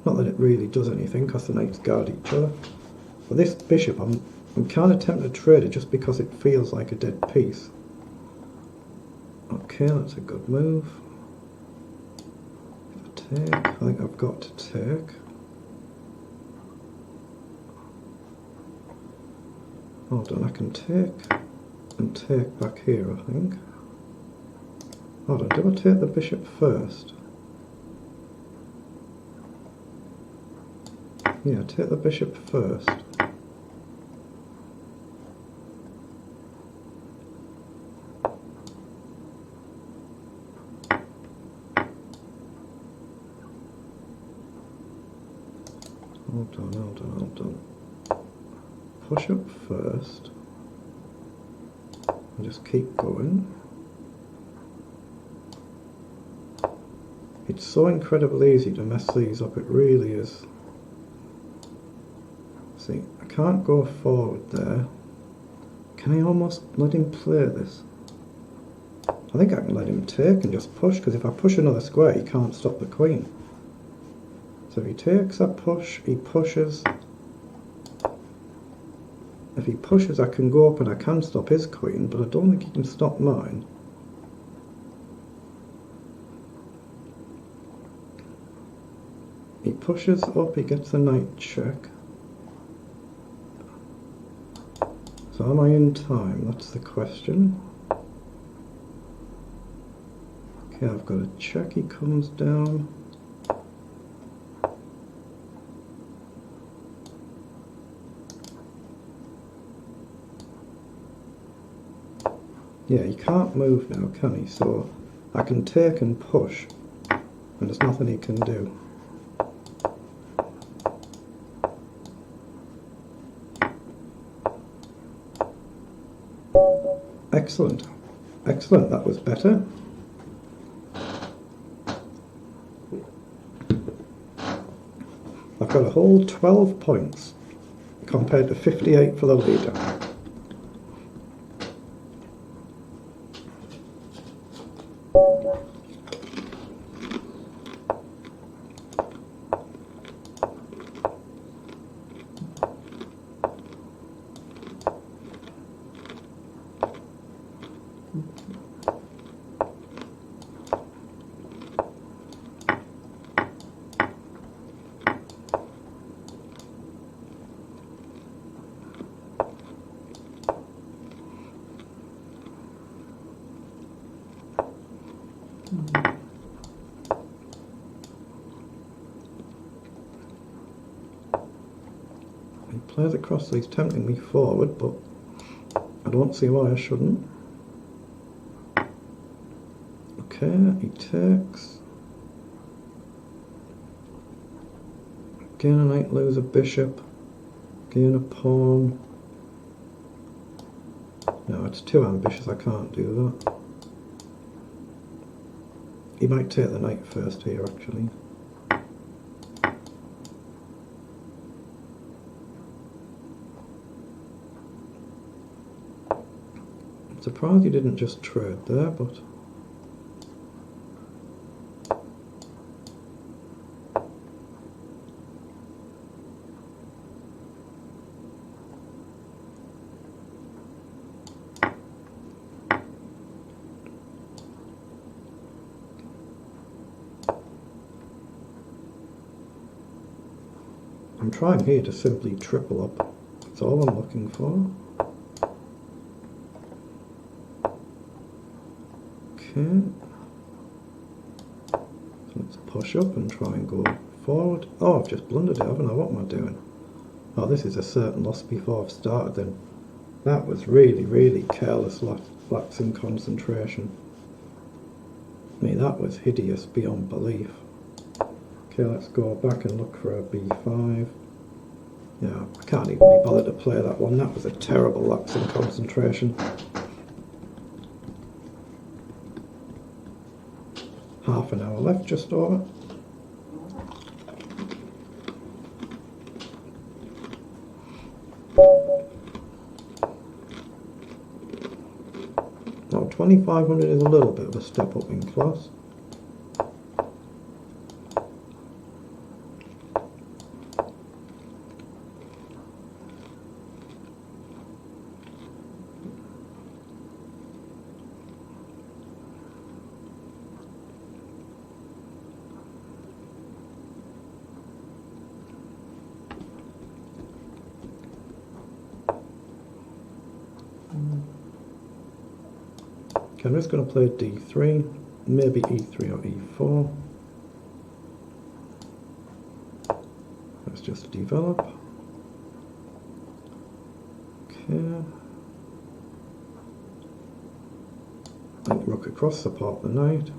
Not that it really does anything, because the knights guard each other. But this bishop, I'm kind of tempted to trade it just because it feels like a dead piece. Okay, that's a good move. Take, I think I've got to take. Hold on, I can take and take back here, I think. Hold on, do I take the bishop first? Yeah, take the bishop first. Hold on, hold on, hold on. Push up first. And just keep going. It's so incredibly easy to mess these up, it really is. See, I can't go forward there. Can I almost let him play this? I think I can let him take and just push, because if I push another square, he can't stop the queen. So if he takes, I push, he pushes. If he pushes, I can go up and I can stop his queen, but I don't think he can stop mine. He pushes up, he gets a knight check. So am I in time? That's the question. Okay, I've got a check, he comes down. Yeah, he can't move now, can he? So I can take and push, and there's nothing he can do. Excellent. Excellent, that was better. I've got a whole 12 points compared to 58 for the leader. He plays across, so he's tempting me forward, but I don't see why I shouldn't. Okay, he takes. Gain a knight, lose a bishop. Gain a pawn. No, it's too ambitious, I can't do that. He might take the knight first here, actually. I'm surprised he didn't just trade there, but... I'm trying here to simply triple up. That's all I'm looking for. Okay. So let's push up and try and go forward. Oh, I've just blundered it, haven't I? What am I doing? Oh, this is a certain loss before I've started then. That was really, really careless, lapsing concentration. I mean, that was hideous beyond belief. Okay, let's go back and look for a b5. Yeah, I can't even be bothered to play that one. That was a terrible lapse in concentration. Half an hour left, just over. Now 2500 is a little bit of a step up in class. Okay, I'm just going to play d3, maybe e3 or e4. Let's just develop. Okay. And rook across, support the knight.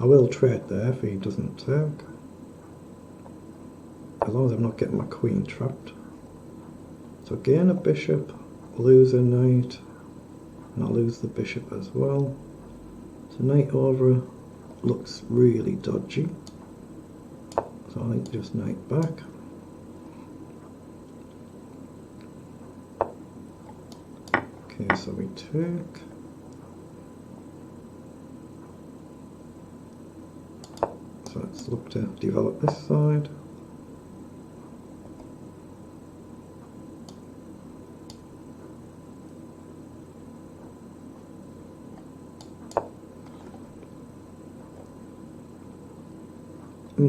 I will trade there if he doesn't take, as long as I'm not getting my queen trapped. So gain a bishop, lose a knight, and I'll lose the bishop as well. So knight over looks really dodgy, so I think just knight back. Okay, so we take. So let's look to develop this side.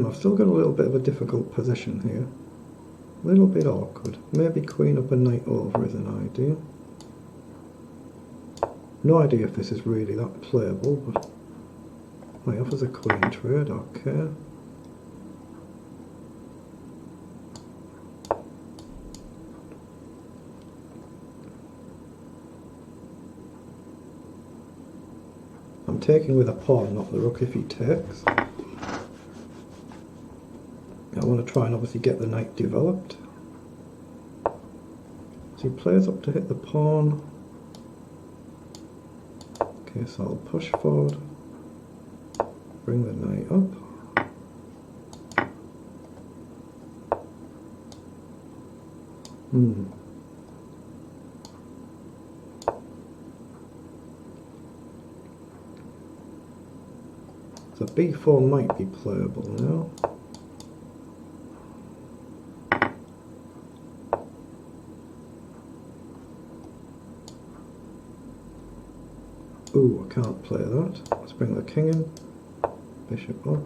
I've still got a little bit of a difficult position here. A little bit awkward. Maybe queen up and knight over is an idea. No idea if this is really that playable, but he offers a queen trade, okay. I'm taking with a pawn, not the rook if he takes. I want to try and obviously get the knight developed. So he plays up to hit the pawn. Okay, so I'll push forward, bring the knight up. So b4 might be playable now. Ooh, I can't play that. Let's bring the king in. Bishop up.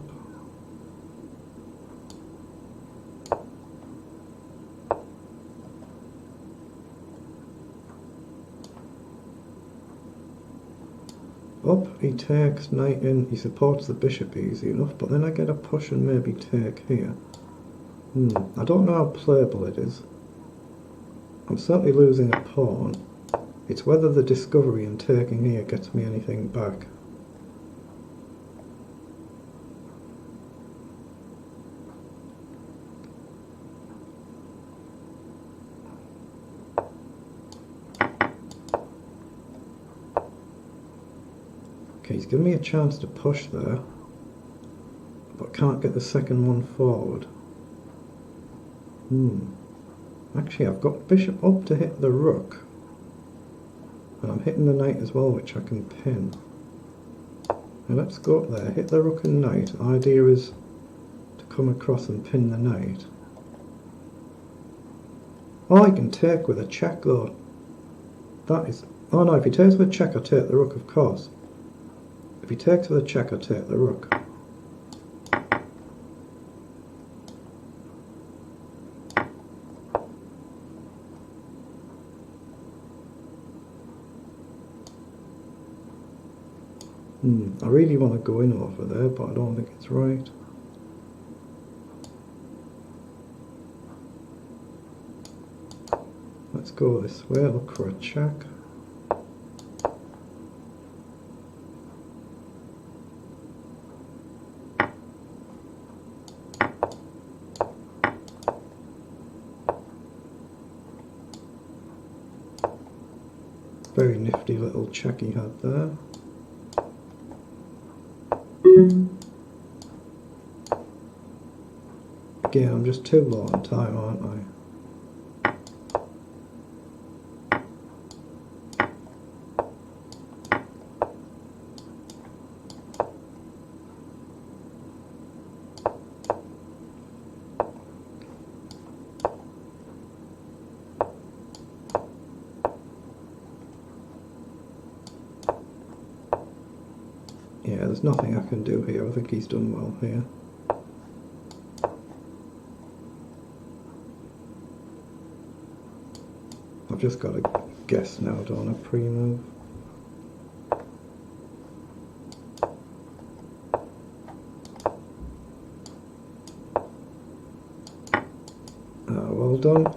Up, he takes, knight in, he supports the bishop easy enough, but then I get a push and maybe take here. I don't know how playable it is. I'm certainly losing a pawn. It's whether the discovery and taking here gets me anything back. Okay, he's given me a chance to push there, but can't get the second one forward. Actually, I've got bishop up to hit the rook. And I'm hitting the knight as well, which I can pin. Now let's go up there, hit the rook and knight. The idea is to come across and pin the knight. Oh, I can take with a check though. That is... Oh no, if he takes with a check, I take the rook, of course. If he takes with a check, I take the rook. I really want to go in over there, but I don't think it's right. Let's go this way, look for a check. Very nifty little check he had there. Again, I'm just too low on time, aren't I? Yeah, there's nothing I can do here. I think he's done well here. I've just got to guess now, don't I? Pre-move. Well done.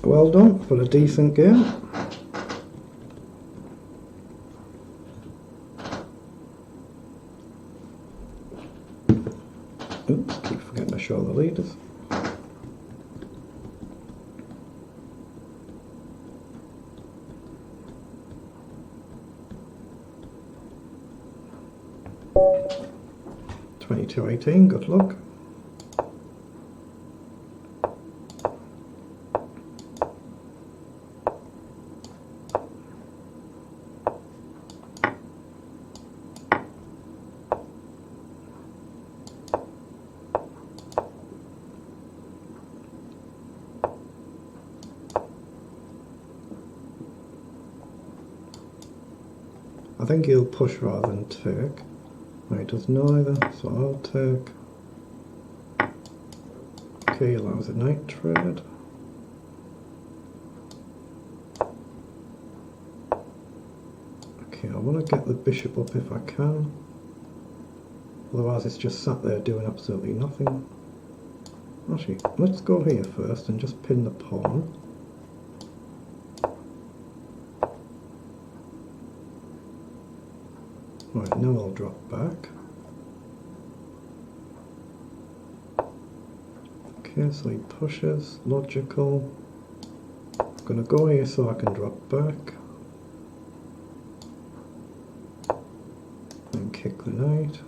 Well done for a decent game. Oops, keep forgetting to show the leaders. $22.18, good luck. I think he'll push rather than take. No, he does neither, so I'll take. Okay, he allows a knight trade. Okay, I want to get the bishop up if I can. Otherwise it's just sat there doing absolutely nothing. Actually, let's go here first and just pin the pawn. Right, now I'll drop back. Okay, so he pushes, logical. I'm going to go here so I can drop back. And kick the knight.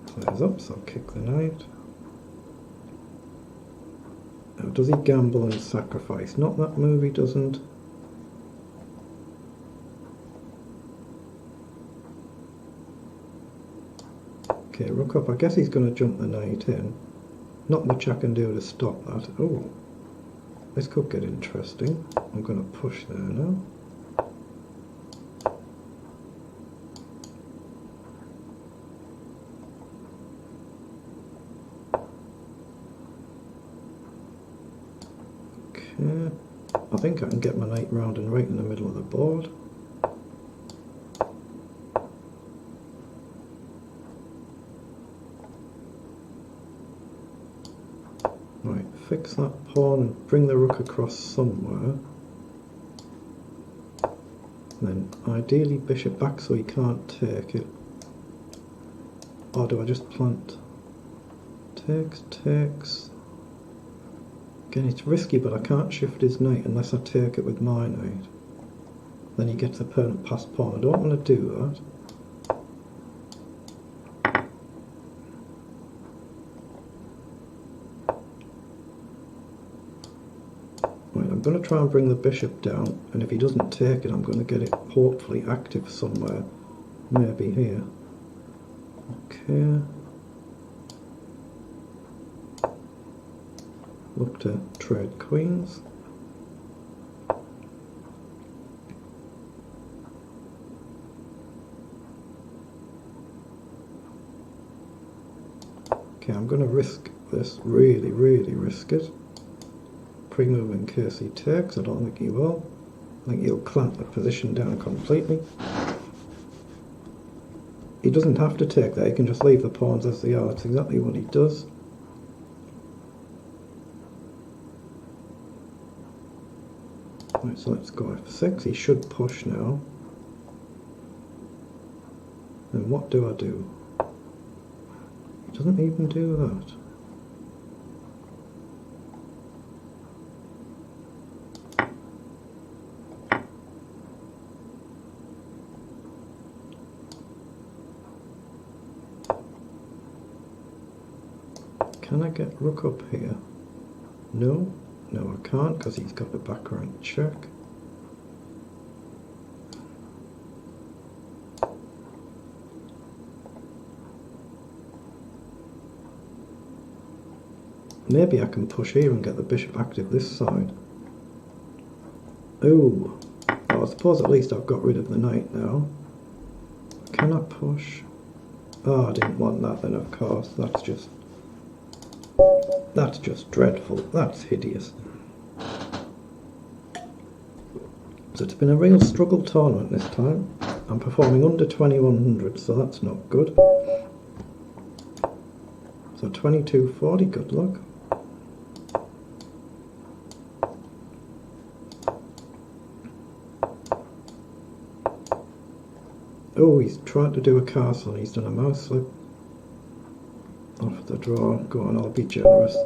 Plays up, so I'll kick the knight. Now, does he gamble and sacrifice? Not that move, he doesn't. Okay, rook up. I guess he's going to jump the knight in. Not much I can do to stop that. Oh, this could get interesting. I'm going to push there now. Okay, I think I can get my knight round and right in the middle of the board. Right, fix that pawn and bring the rook across somewhere. Then ideally bishop back so he can't take it. Or do I just plant? Takes, takes. Again, it's risky, but I can't shift his knight unless I take it with my knight. Then he gets a permanent passed pawn. I don't want to do that. Right, I'm going to try and bring the bishop down, and if he doesn't take it, I'm going to get it hopefully active somewhere. Maybe here. Okay. Look to trade queens. Okay, I'm going to risk this, really risk it. Pre-move in case he takes. I don't think he will. I think he'll clamp the position down completely. He doesn't have to take that, he can just leave the pawns as they are. That's exactly what he does. Right, so let's go f6. He should push now. Then what do I do? He doesn't even do that. Can I get rook up here? No. No, I can't because he's got the back rank check. Maybe I can push here and get the bishop active this side. Oh, well, I suppose at least I've got rid of the knight now. Can I push? Oh, I didn't want that then, of course. That's just dreadful. That's hideous. So it's been a real struggle tournament this time. I'm performing under 2100, so that's not good. So 2240, good luck. Oh, he's tried to do a castle and he's done a mouse slip. Off the draw. Go on, I'll be generous.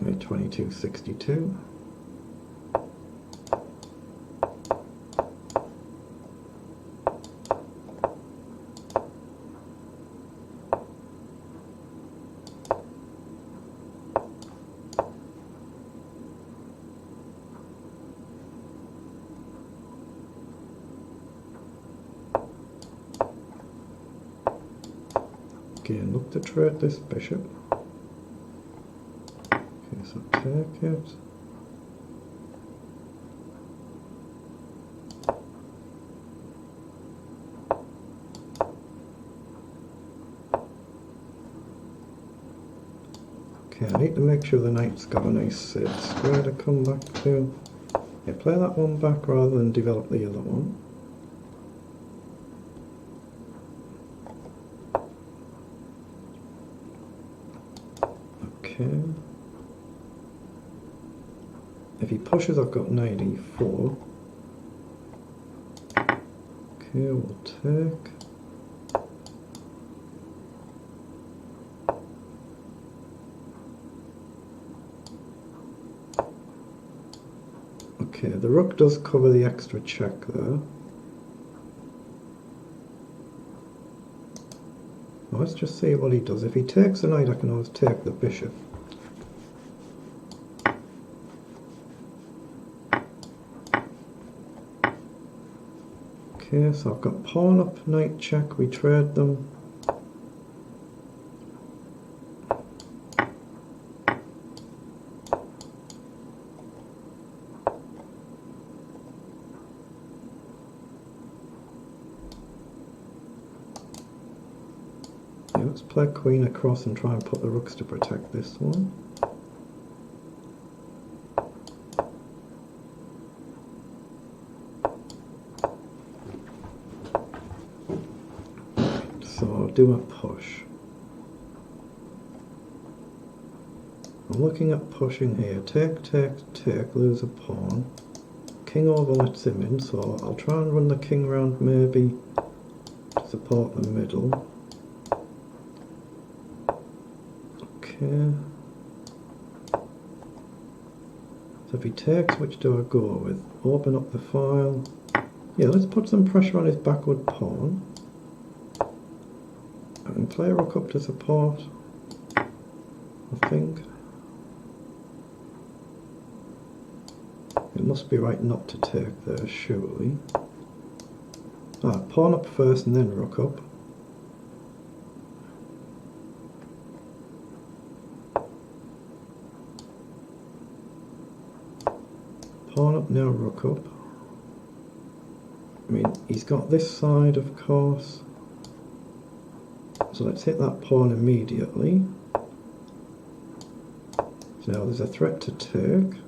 Maybe 2262. Again, look to trade this bishop. Okay, so take it. Okay, I need to make sure the knight's got a nice square to come back to. Yeah, play that one back rather than develop the other one. Okay. If he pushes, I've got knight e4. Okay, we'll take. Okay, the rook does cover the extra check there. Well, let's just see what he does. If he takes the knight, I can always take the bishop. Okay, so I've got pawn up, knight check, we trade them. Yeah, let's play queen across and try and put the rooks to protect this one. So do a push. I'm looking at pushing here. Take, take, take, lose a pawn. King over lets him in, so I'll try and run the king round maybe to support the middle. Okay. So if he takes, which do I go with? Open up the file. Yeah, let's put some pressure on his backward pawn. I can play rook up to support, I think. It must be right not to take there, surely. Ah, pawn up first and then rook up. Pawn up, now rook up. I mean, he's got this side, of course. So let's hit that pawn immediately. So now there's a threat to take.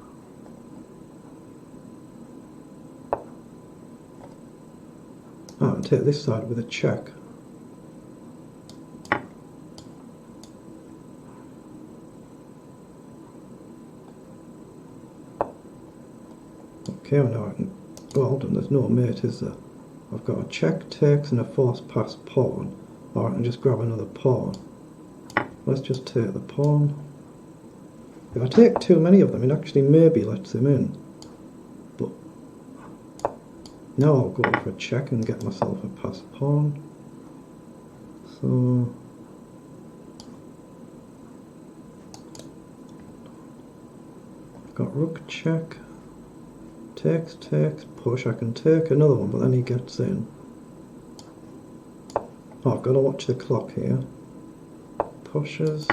Ah, and take this side with a check. Okay, now I can... Well, hold on, there's no mate, is there? I've got a check, takes, and a force pass pawn. Or I can just grab another pawn. Let's just take the pawn. If I take too many of them, it actually maybe lets him in. But now I'll go for a check and get myself a passed pawn. So I've got rook check. Takes, push. I can take another one, but then he gets in. Oh, I've got to watch the clock here. Pushes.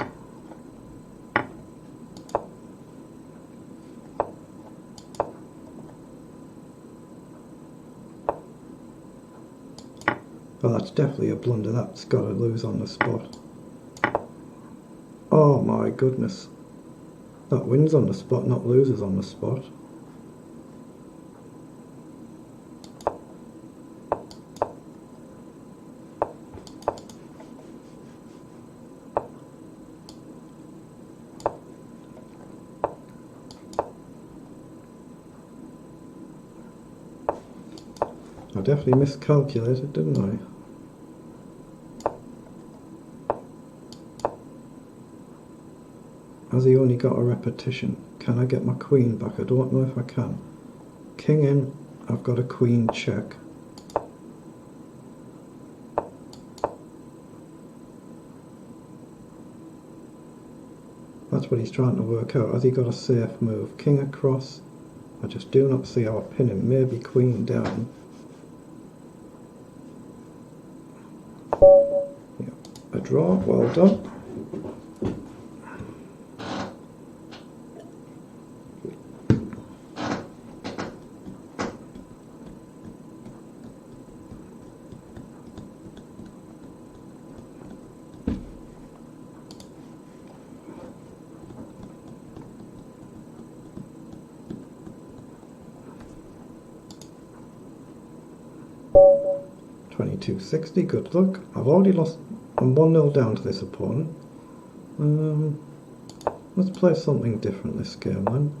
Oh, that's definitely a blunder. That's got to lose on the spot. Oh my goodness. That wins on the spot, not loses on the spot. I definitely miscalculated, didn't I? Has he only got a repetition? Can I get my queen back? I don't know if I can. King in, I've got a queen check. That's what he's trying to work out. Has he got a safe move? King across. I just do not see how I pin him. Maybe queen down. Yeah, a draw. Well done. $22.60, good luck. I've already lost. I'm 1-0 down to this opponent. Let's play something different this game then.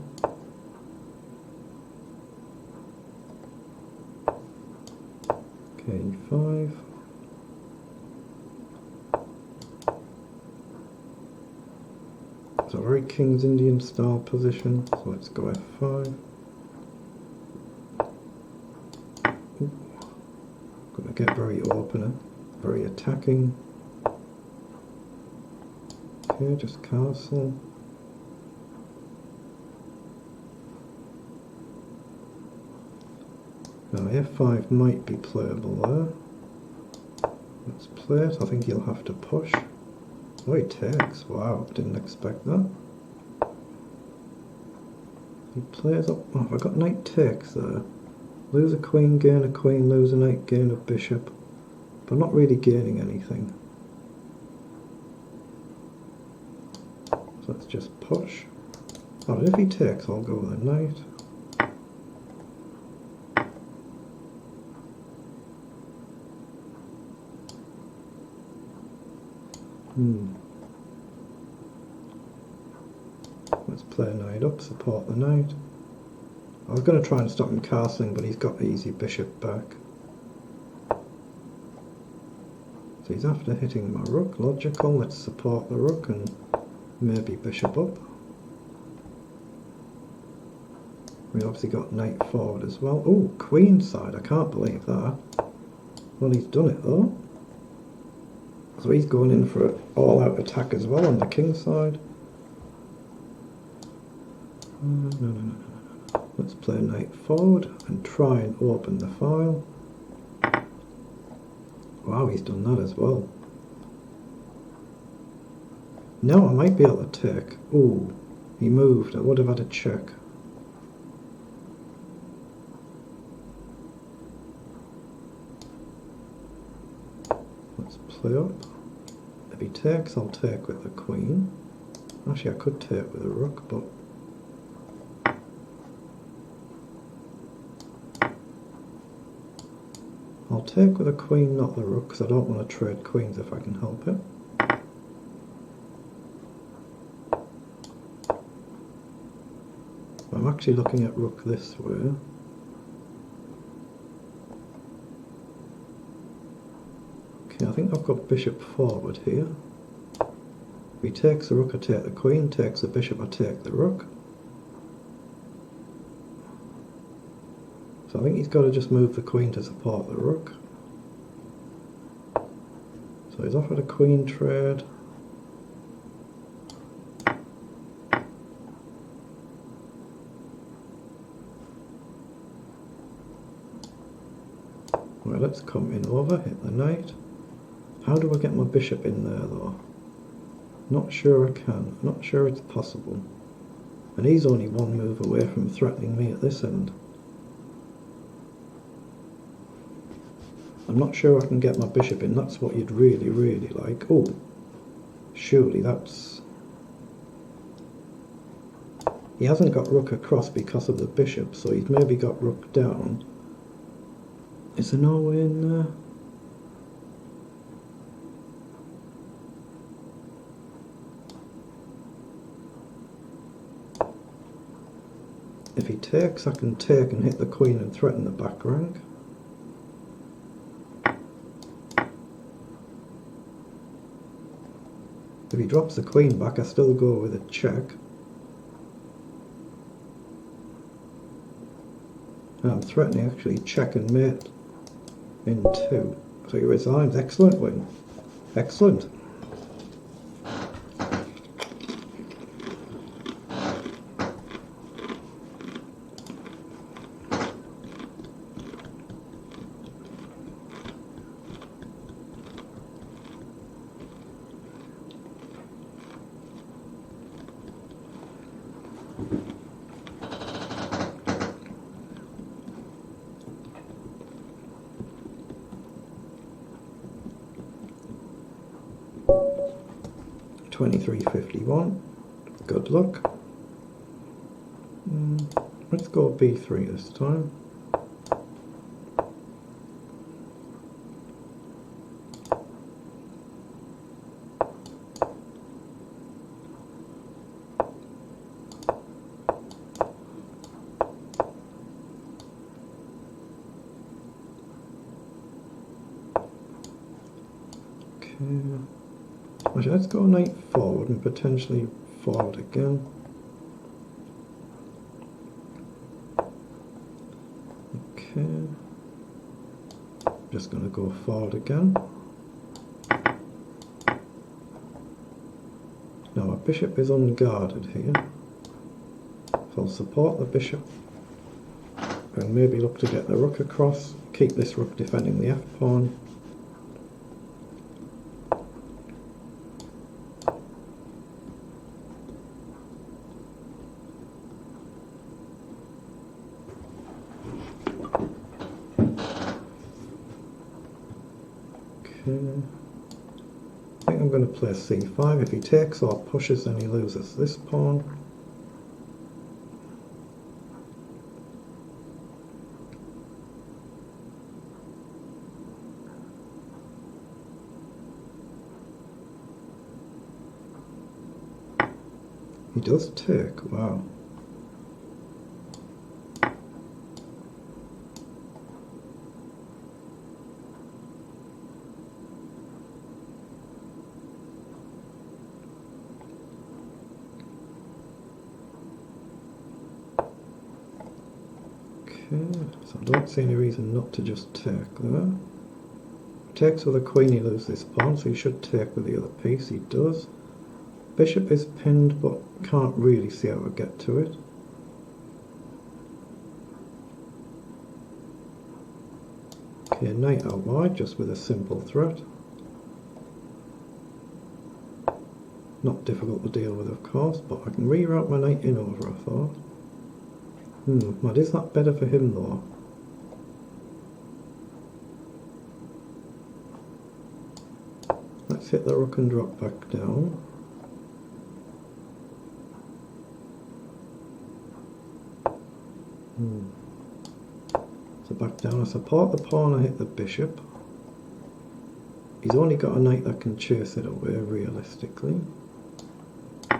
K5. It's a very King's Indian style position, so let's go F5. Gonna get very open, very attacking. Okay, just castle. Now F5 might be playable there. Let's play it. I think he'll have to push. Oh, he takes. Wow, didn't expect that. He plays up. Oh, have I got knight takes there? Lose a queen, gain a queen, lose a knight, gain a bishop. But not really gaining anything. So let's just push. Oh, and if he takes, I'll go with a knight. Let's play a knight up, support the knight. I was going to try and stop him castling, but he's got the easy bishop back. So he's after hitting my rook, logical. Let's support the rook and maybe bishop up. We obviously got knight forward as well. Oh, queen side, I can't believe that. Well, he's done it though. So he's going in for an all-out attack as well on the king side. No. Let's play knight forward and try and open the file. Wow, he's done that as well. Now I might be able to take. Ooh, he moved. I would have had a check. Let's play up. If he takes, I'll take with the queen. Actually, I could take with a rook, but I'll take with a queen, not the rook, because I don't want to trade queens if I can help it. I'm actually looking at rook this way. Okay, I think I've got bishop forward here. If he takes the rook, I take the queen, takes the bishop, I take the rook. So I think he's got to just move the queen to support the rook. So he's offered a queen trade. Right, let's come in over, hit the knight. How do I get my bishop in there though? Not sure I can, not sure it's possible. And he's only one move away from threatening me at this end. I'm not sure I can get my bishop in, that's what you'd really, really like. Oh, surely that's... He hasn't got rook across because of the bishop, so he's maybe got rook down. Is there no way in there? If he takes, I can take and hit the queen and threaten the back rank. If he drops the queen back, I still go with a check. And I'm threatening actually check and mate in 2. So he resigns. Excellent win. Excellent. $23.51. Good luck. Let's go B3 this time. Okay. Actually, let's go knight forward and potentially forward again. Okay. Just going to go forward again. Now our bishop is unguarded here. So I'll support the bishop and maybe look to get the rook across. Keep this rook defending the f-pawn. I think I'm going to play c5. If he takes or pushes, then he loses this pawn. He does take, wow. So I don't see any reason not to just take there. Takes with a queen, he loses this pawn, so he should take with the other piece. He does. Bishop is pinned, but can't really see how to get to it. Okay, knight out wide, just with a simple threat. Not difficult to deal with, of course, but I can reroute my knight in over, I thought. But is that better for him though? Let's hit the rook and drop back down. So back down, I support the pawn, I hit the bishop. He's only got a knight that can chase it away realistically.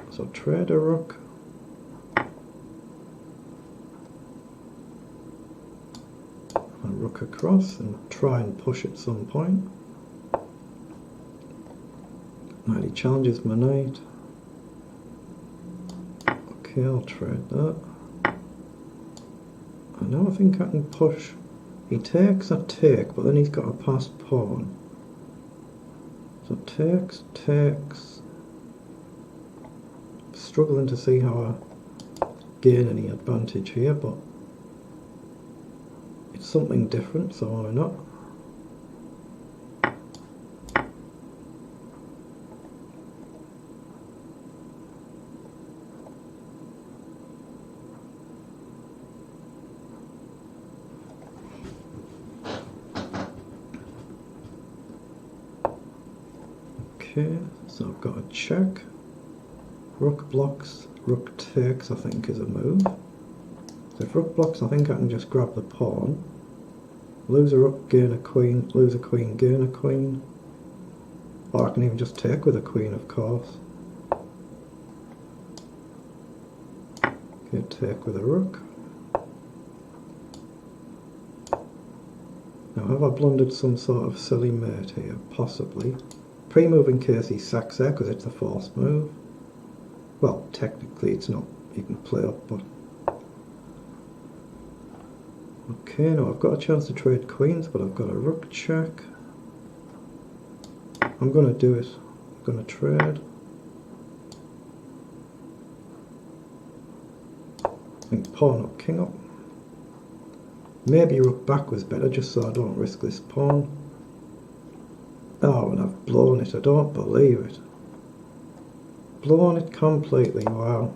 So trade a rook. And rook across and try and push at some point. Right, he challenges my knight. Okay, I'll trade that. And now I think I can push. He takes a take, but then he's got a passed pawn. So takes, takes. Struggling to see how I gain any advantage here, but something different, so why not? Okay, so I've got a check. Rook blocks, rook takes I think is a move. So if rook blocks I think I can just grab the pawn. Lose a rook, gain a queen, lose a queen, gain a queen. Or I can even just take with a queen, of course. Okay, take with a rook. Now have I blundered some sort of silly mate here? Possibly. Pre-move in case he sacks there because it's a forced move. Well, technically it's not. You can play up, but... Okay, now I've got a chance to trade queens, but I've got a rook check. I'm going to do it. I'm going to trade. I think pawn up, king up. Maybe rook back was better, just so I don't risk this pawn. Oh, and I've blown it. I don't believe it. Blown it completely, wow.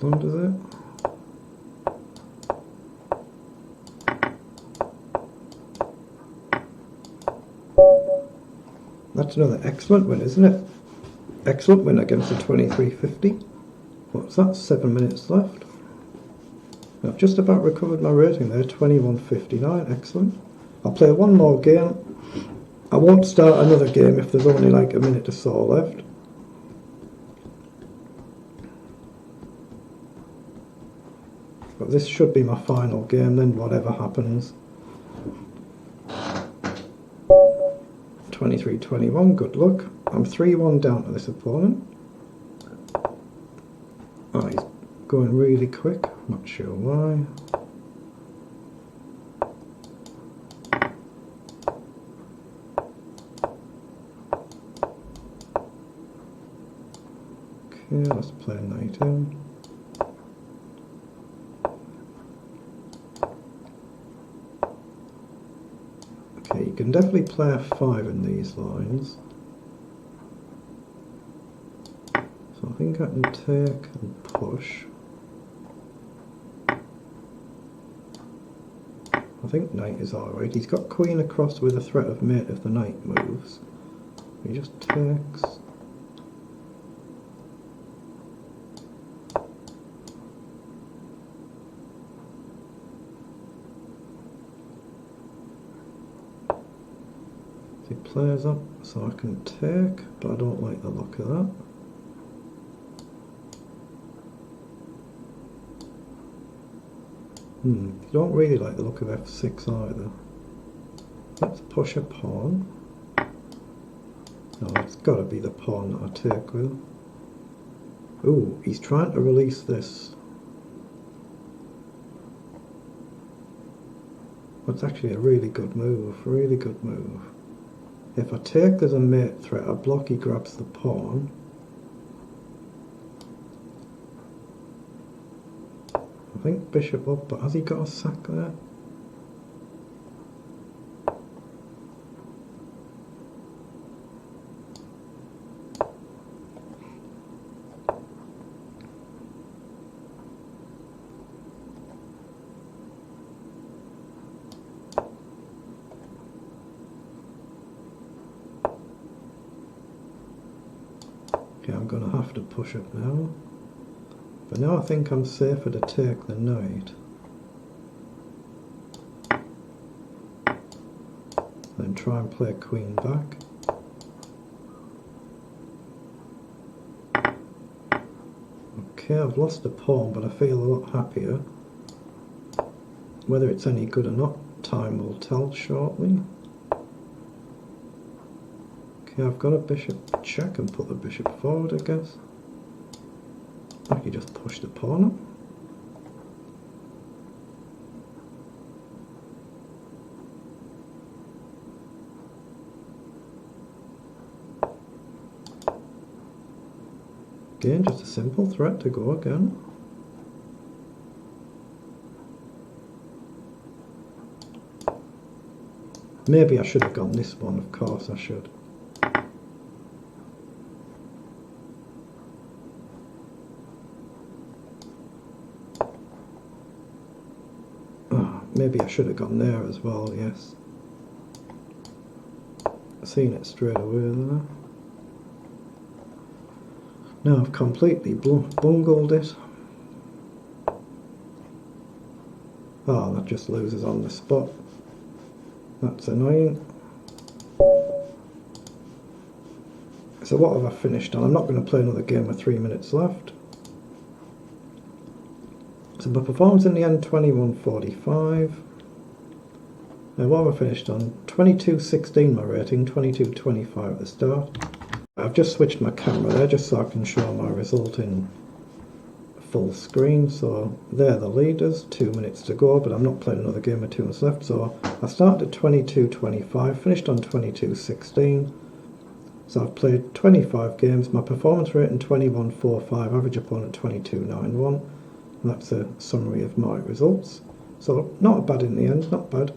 Blunders it. That's another excellent win, isn't it? Excellent win against the 2350. What's that? 7 minutes left. I've just about recovered my rating there, 2159. Excellent. I'll play one more game. I won't start another game if there's only like a minute or so left. But this should be my final game, then whatever happens. 23-21, good luck. I'm 3-1 down to this opponent. Oh, he's going really quick, not sure why. Okay, let's play knight in. Okay, you can definitely play f5 in these lines. So I think I can take and push. I think knight is alright. He's got queen across with a threat of mate if the knight moves. He just takes. He plays up so I can take, but I don't like the look of that. You don't really like the look of f6 either. Let's push a pawn. No, it's got to be the pawn that I take with. Ooh, he's trying to release this. That's actually a really good move, really good move. If I take there's a mate threat, I block, he grabs the pawn. I think bishop up, but has he got a sack there? Okay, I'm going to have to push up now. But now I think I'm safer to take the knight. Then try and play queen back. Okay, I've lost a pawn, but I feel a lot happier. Whether it's any good or not, time will tell shortly. Okay, I've got a bishop check and put the bishop forward, I guess. I can just push the pawn up. Again, just a simple threat to go again. Maybe I should have gone this one, of course I should. Oh, maybe I should have gone there as well, yes. Seen it straight away there. Now I've completely bungled it. Oh, that just loses on the spot. That's annoying. So what have I finished on? I'm not going to play another game with 3 minutes left. So my performance in the end, 21.45. Now what have I finished on? 22.16 my rating, 22.25 at the start. I've just switched my camera there just so I can show my result in full screen. So they're the leaders, 2 minutes to go, but I'm not playing another game with 2 minutes left. So I started at 22.25, finished on 22.16. So I've played 25 games, my performance rating 21.45, average opponent 22.91. And that's a summary of my results. So not bad in the end, not bad.